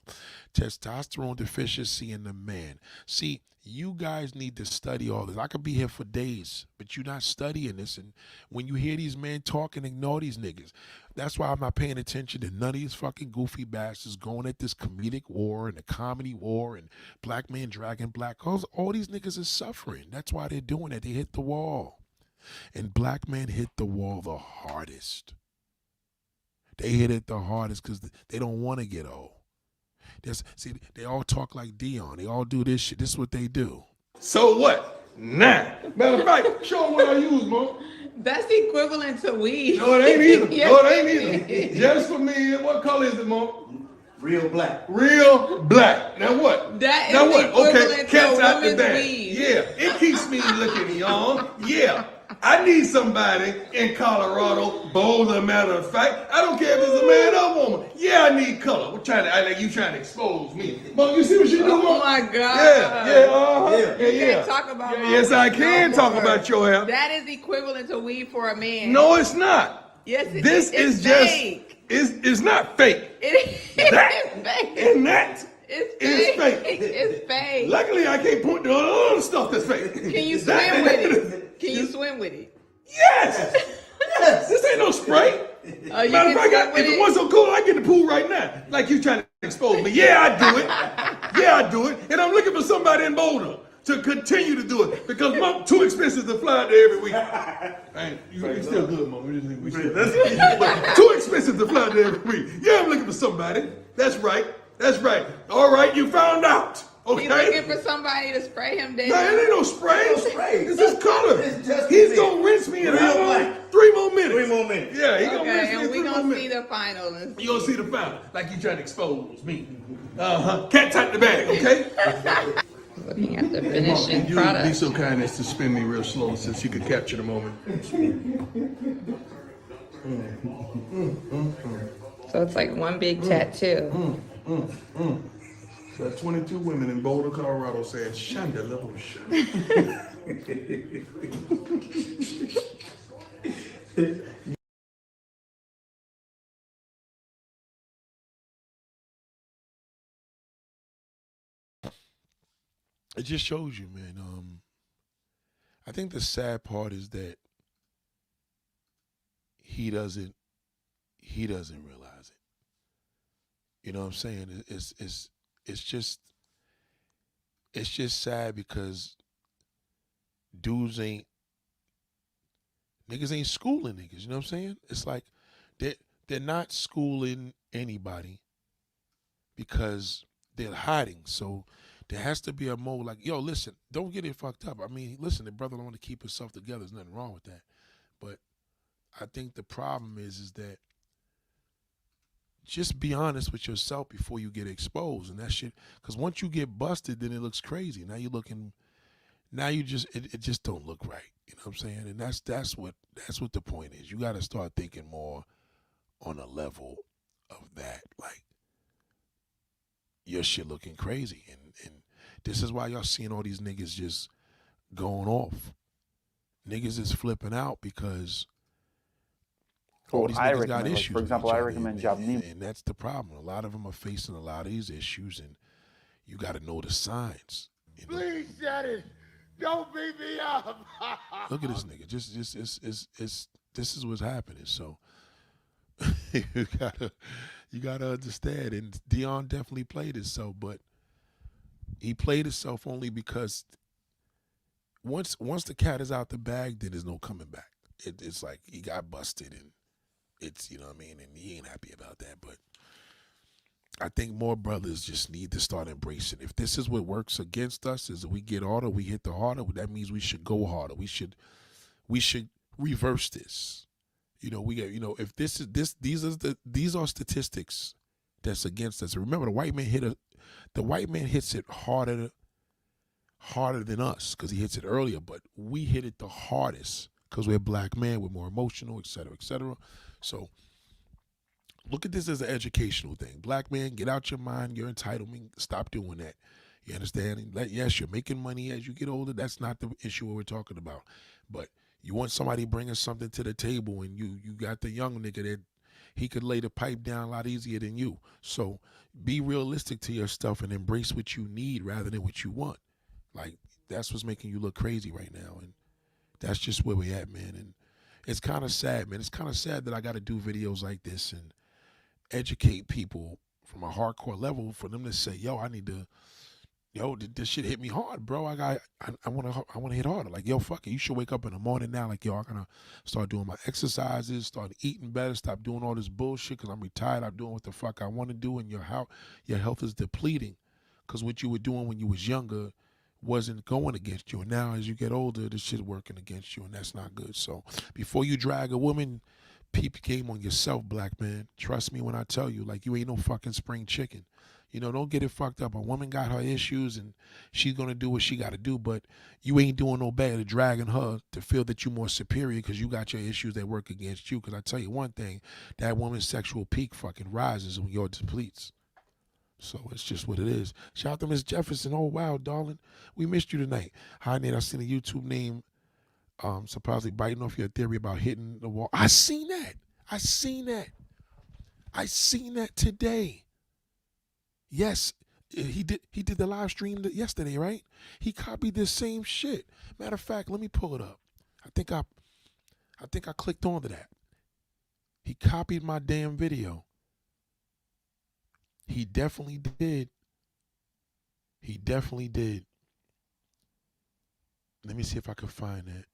Testosterone deficiency in the man. See, you guys need to study all this. I could be here for days, but you're not studying this. And when you hear these men talking, ignore these niggas. That's why I'm not paying attention to none of these fucking goofy bastards going at this comedic war and the comedy war and black men dragging black girls. All these niggas are suffering. That's why they're doing it. They hit the wall. And black men hit the wall the hardest. They hit it the hardest because they don't want to get old. See, they all talk like Dion. They all do this shit. This is what they do. So what? Nah. Matter of fact, show them what I use, Mo. That's equivalent to weed. No, it ain't either. Yes, No, it ain't either. Just for me, what color is it, Mo? Real black. Real black. Now what? That now is what? equivalent Okay, to cat's a out the woman's bag. weed. Yeah, it keeps me looking young. Yeah. I need somebody in Colorado, Boulder, matter of fact. I don't care if it's a man or woman. Yeah, I need color. We're trying to, I like you trying to expose me. Mo, you see what you do, Mo? Oh my God. Yeah. You can't talk about my Yes, I weed can no talk more. about your hair. That is equivalent to weed for a man. No, it's not. Yes, it This is. is It's just, fake. it's not fake. It That is fake. and that It's is fake. fake. It's fake. Luckily, I can't point to all the stuff that's fake. Can you That- swim with it? Can you swim with it? Yes. This ain't no spray. Oh, you Matter of can fact, swim with if it it? wasn't so cool, I get the pool right now. Like you trying to expose me. Yeah, I do it. Yeah, I do it. And I'm looking for somebody in Boulder to continue to do it because I'm too expensive to fly there every week. You still good, Mom. We still too expensive to fly there every week. Yeah, I'm looking for somebody. That's right. That's right. All right, you found out. Okay. He's looking for somebody to spray him down. No, it ain't no spray. It's his color. It's just He's me. gonna rinse me in Real how long? black. 3 more minutes. 3 more minutes. Yeah, he gonna rinse Okay, me in and 3 we're more going to see minutes. the final. And You gonna see the final, like you trying to expose me. Cat's out the bag, okay? looking at the finishing Be product. so kind as to spin me real slow since you could capture the moment. So it's like one big tattoo. So 22 women in Boulder, Colorado saying, Shanda level shit. It just shows you, man. I think the sad part is that he doesn't realize it. You know what I'm saying? It's just sad because niggas ain't schooling niggas. You know what I'm saying? It's like they're not schooling anybody because they're hiding. So there has to be a mode like, yo, listen, don't get it fucked up. I mean, listen, the brother don't want to keep himself together. There's nothing wrong with that. But I think the problem is that just be honest with yourself before you get exposed. And that shit, because once you get busted, then it looks crazy. Now you just don't look right. You know what I'm saying? And that's what the point is. You got to start thinking more on a level of that. Like, your shit looking crazy. And this is why y'all seeing all these niggas just going off. Niggas is flipping out because all these I niggas got recommend, like, issues for with example, each I other, recommend and that's the problem. A lot of them are facing a lot of these issues, and you got to know the signs. You know? Please, Daddy, don't beat me up. Look at this nigga. Just it's this is what's happening. So you gotta understand. And Dion definitely played himself, but he played himself only because once the cat is out the bag, then there's no coming back. It's like he got busted, and it's, you know what I mean, and he ain't happy about that. But I think more brothers just need to start embracing. If this is what works against us, is we get harder, we hit the harder. That means we should go harder. We should reverse this. You know, we get, you know, if this is this, these are statistics that's against us. Remember, the white man hits it harder than us because he hits it earlier, but we hit it the hardest because we're black men, we're more emotional, et cetera, et cetera. So look at this as an educational thing. Black man, get out your mind, your entitlement, stop doing that. You understand? Yes, you're making money as you get older. That's not the issue we're talking about. But you want somebody bringing something to the table, and you got the young nigga that he could lay the pipe down a lot easier than you. So be realistic to your stuff and embrace what you need rather than what you want. Like, that's what's making you look crazy right now. And that's just where we're at, man. And it's kind of sad, man. It's kind of sad that I got to do videos like this and educate people from a hardcore level for them to say, yo, I need to, yo, this shit hit me hard, bro. I want to hit harder. Like, yo, fuck it. You should wake up in the morning now. Like, yo, I'm going to start doing my exercises, start eating better, stop doing all this bullshit because I'm retired. I'm doing what the fuck I want to do, and your health is depleting because what you were doing when you was younger wasn't going against you. And now as you get older, this shit working against you, and that's not good. So before you drag a woman, peep game on yourself, black man. Trust me when I tell you, like, you ain't no fucking spring chicken. You know, don't get it fucked up. A woman got her issues and she's going to do what she got to do, but you ain't doing no better dragging her to feel that you're more superior because you got your issues that work against you. Because I tell you one thing, that woman's sexual peak fucking rises when yours depletes. So it's just what it is. Shout out to Miss Jefferson. Oh, wow, darling. We missed you tonight. Hi, Nate. I seen a YouTube name supposedly biting off your theory about hitting the wall. I seen that. I seen that today. Yes, he did the live stream yesterday, right? He copied this same shit. Matter of fact, let me pull it up. I think I clicked onto that. He copied my damn video. He definitely did. He definitely did. Let me see if I can find that.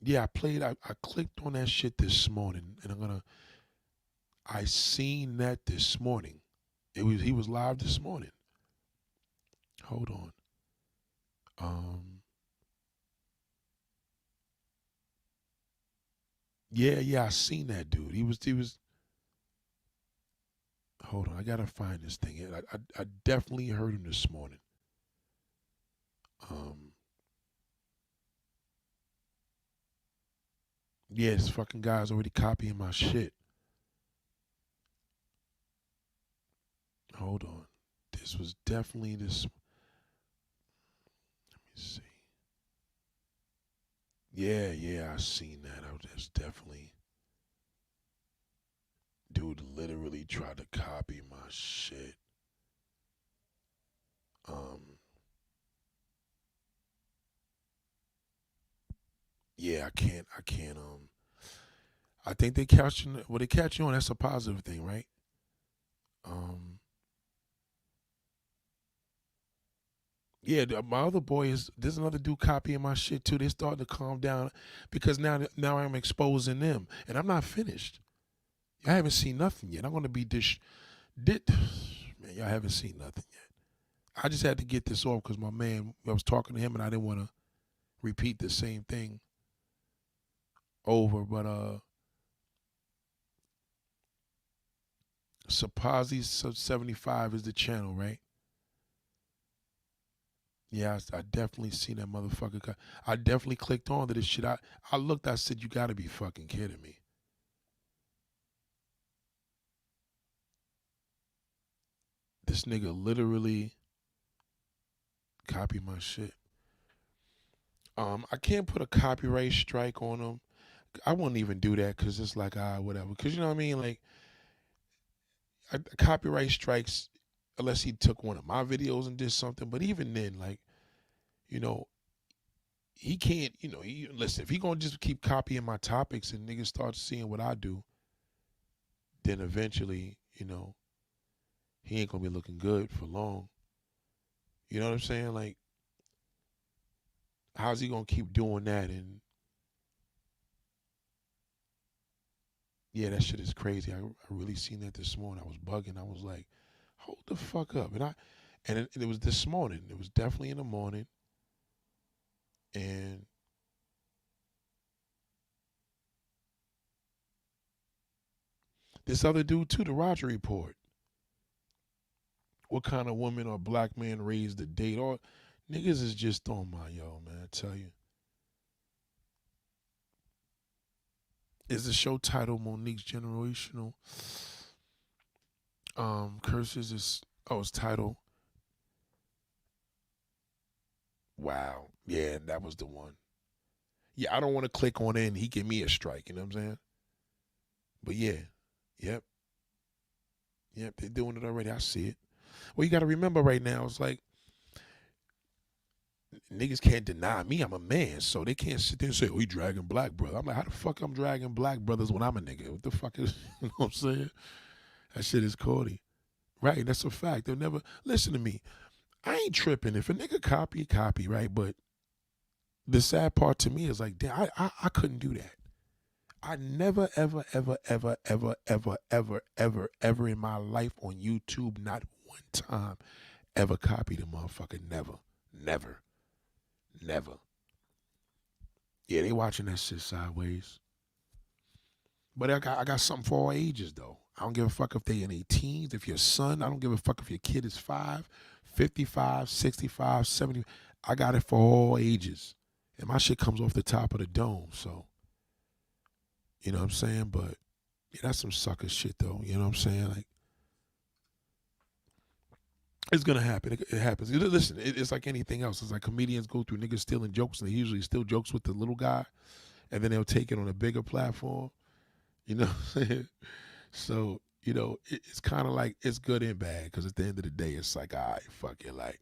Yeah, I clicked on that shit this morning, and I seen that this morning. He was live this morning. Hold on. Yeah, I seen that dude. He was hold on, I gotta find this thing. I definitely heard him this morning. Yeah, this fucking guy's already copying my shit. Hold on. This was definitely this. Let me see. Yeah, I seen that. That's definitely. Dude literally tried to copy my shit. Yeah, I can't, I think they catch you, well, they catch you on, that's a positive thing, right? Yeah, my other boy there's another dude copying my shit too. They starting to calm down because now I'm exposing them, and I'm not finished. I haven't seen nothing yet. I'm gonna be man, y'all haven't seen nothing yet. I just had to get this off because my man, I was talking to him and I didn't want to repeat the same thing over, but Sapazi 75 is the channel, right? Yeah, I definitely seen that motherfucker. I definitely clicked on to this shit. I looked, I said, you gotta be fucking kidding me. This nigga literally copied my shit. I can't put a copyright strike on him. I wouldn't even do that because it's like, whatever. Because you know what I mean? Like, copyright strikes, unless he took one of my videos and did something. But even then, like, you know, he can't, listen, if he gonna just keep copying my topics and niggas start seeing what I do, then eventually, he ain't gonna be looking good for long. You know what I'm saying? Like, how's he gonna keep doing that? And yeah, that shit is crazy. I really seen that this morning. I was bugging. I was like, hold the fuck up. And it was this morning. It was definitely in the morning. And this other dude too, the Roger Report. What kind of woman or black man raised to date? Or niggas is just on my man, I tell you. Is the show titled Monique's Generational Curses? It's titled. Wow. Yeah, that was the one. Yeah, I don't want to click on it and he give me a strike, you know what I'm saying? But yeah. Yep, they're doing it already. I see it. Well, you got to remember right now, it's like, niggas can't deny me. I'm a man, so they can't sit there and say, oh, he dragging black brother. I'm like, how the fuck I'm dragging black brothers when I'm a nigga? What the fuck is, you know what I'm saying? That shit is corny. Right, that's a fact. They'll never, listen to me. I ain't tripping. If a nigga copy, right? But the sad part to me is like, damn, I couldn't do that. I never, ever, ever, ever, ever, ever, ever, ever, ever in my life on YouTube, not one time, ever copied a motherfucker. Never. Yeah, they watching that shit sideways. But I got something for all ages, though. I don't give a fuck if they in their teens, if your son, I don't give a fuck if your kid is 5, 55, 65, 70. I got it for all ages. And my shit comes off the top of the dome, so. You know what I'm saying? But yeah, that's some sucker shit, though. You know what I'm saying? Like, it's gonna happen. It happens. Listen, it's like anything else. It's like comedians go through niggas stealing jokes, and they usually steal jokes with the little guy, and then they'll take it on a bigger platform. You know what I'm saying? So, it's kind of like, it's good and bad, because at the end of the day, it's like, all right, fuck it. Like,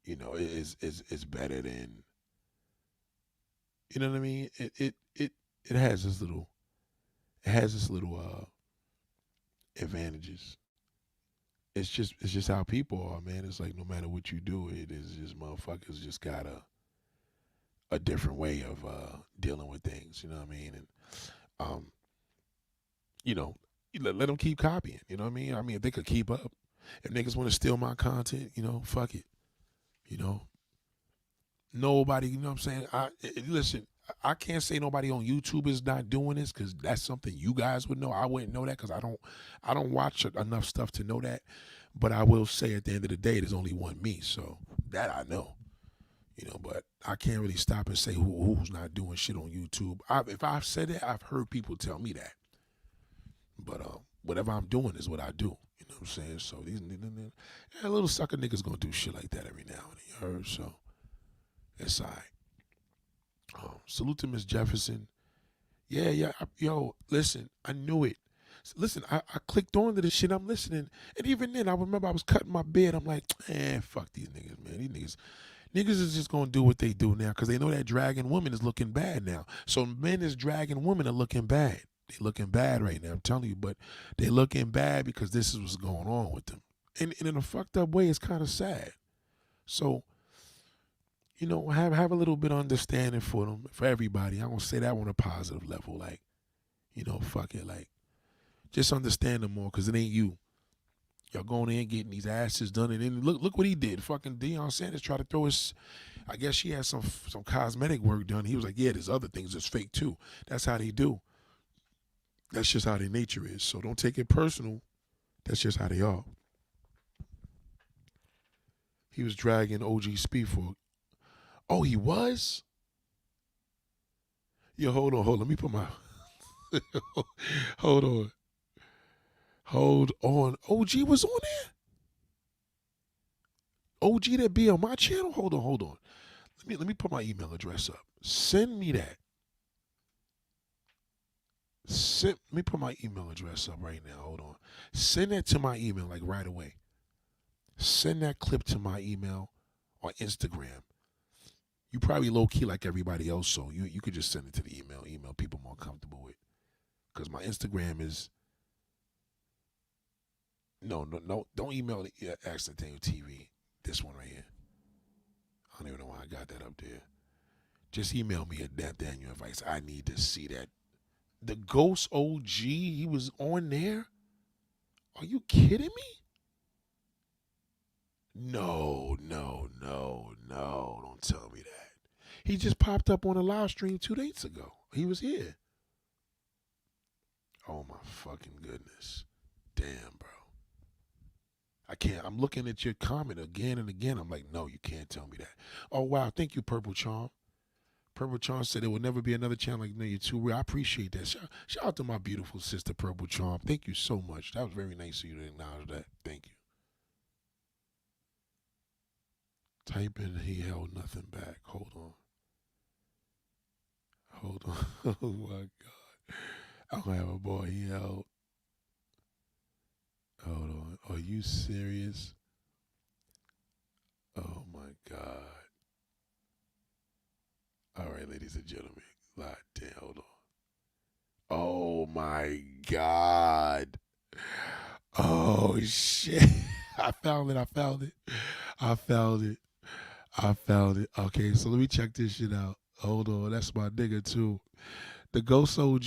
it's better than, you know what I mean? It has this little, advantages. It's just how people are, man. It's like, no matter what you do, it is just, motherfuckers just got a different way of dealing with things. You know what I mean? And let them keep copying. You know what I mean? I mean, if they could keep up, if niggas want to steal my content, fuck it. Nobody. You know what I'm saying? Listen. I can't say nobody on YouTube is not doing this, because that's something you guys would know. I wouldn't know that because I don't watch enough stuff to know that. But I will say, at the end of the day, there's only one me, so that I know. But I can't really stop and say who's not doing shit on YouTube. If I've said it, I've heard people tell me that. But whatever I'm doing is what I do. You know what I'm saying? So these little sucker niggas gonna do shit like that every now and then. You heard? So it's all right. Salute to Miss Jefferson. Yeah. Yo, listen, I knew it. Listen, I clicked on to this shit. I'm listening. And even then, I remember I was cutting my beard. I'm like, fuck these niggas, man. These niggas is just going to do what they do now, because they know that dragging woman is looking bad now. So men is dragging women are looking bad. They looking bad right now, I'm telling you. But they looking bad because this is what's going on with them. And in a fucked up way, it's kind of sad. So, have a little bit of understanding for them, for everybody. I'm going to say that on a positive level. Like, fuck it. Like, just understand them more, because it ain't you. Y'all going in getting these asses done. And then look what he did. Fucking Deion Sanders tried to throw his, I guess she had some cosmetic work done. He was like, yeah, there's other things that's fake too. That's how they do. That's just how their nature is. So don't take it personal. That's just how they are. He was dragging OG Speed for. Oh, he was? Yo, hold on. Let me put my. Hold Hold on. OG was on there? OG that be on my channel? Hold on. Let me put my email address up. Send me that. Let me put my email address up right now. Hold on. Send that to my email like right away. Send that clip to my email on Instagram. You probably low key like everybody else, so you could just send it to the email. Email people more comfortable with. Because my Instagram is no. Don't email the Accidental TV. This one right here. I don't even know why I got that up there. Just email me at Daniel Advice. I need to see that. The Ghost OG, he was on there? Are you kidding me? No. Don't tell me that. He just popped up on a live stream 2 days ago. He was here. Oh my fucking goodness. Damn, bro. I can't. I'm looking at your comment again and again. I'm like, no, you can't tell me that. Oh, wow. Thank you, Purple Charm. Purple Charm said there will never be another channel like You're Too Real. I appreciate that. Shout out to my beautiful sister, Purple Charm. Thank you so much. That was very nice of you to acknowledge that. Thank you. Type in he held nothing back. Hold on. Oh my God. I don't have a boy he held. Hold on. Are you serious? Oh my God. All right, ladies and gentlemen. Damn, hold on. Oh my God. Oh shit. I found it. Okay, so let me check this shit out. Hold on, that's my nigga too. The Ghost OG.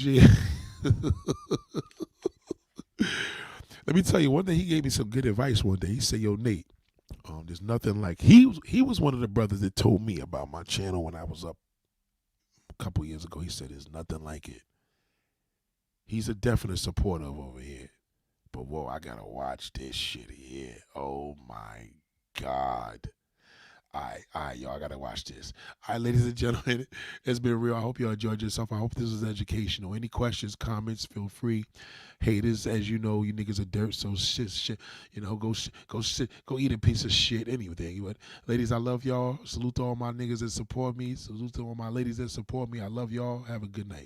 Let me tell you, one day he gave me some good advice one day. He said, yo, Nate, there's nothing like he was one of the brothers that told me about my channel when I was up a couple years ago. He said there's nothing like it. He's a definite supporter of over here. But whoa, I gotta watch this shit here. Oh my God. All right, y'all, I gotta watch this. All right, ladies and gentlemen, it's been real. I hope y'all enjoyed yourself. I hope this was educational. Any questions, comments, feel free. Haters, as you know, you niggas are dirt, so shit, go eat a piece of shit, anything. But ladies, I love y'all. Salute to all my niggas that support me. Salute to all my ladies that support me. I love y'all. Have a good night.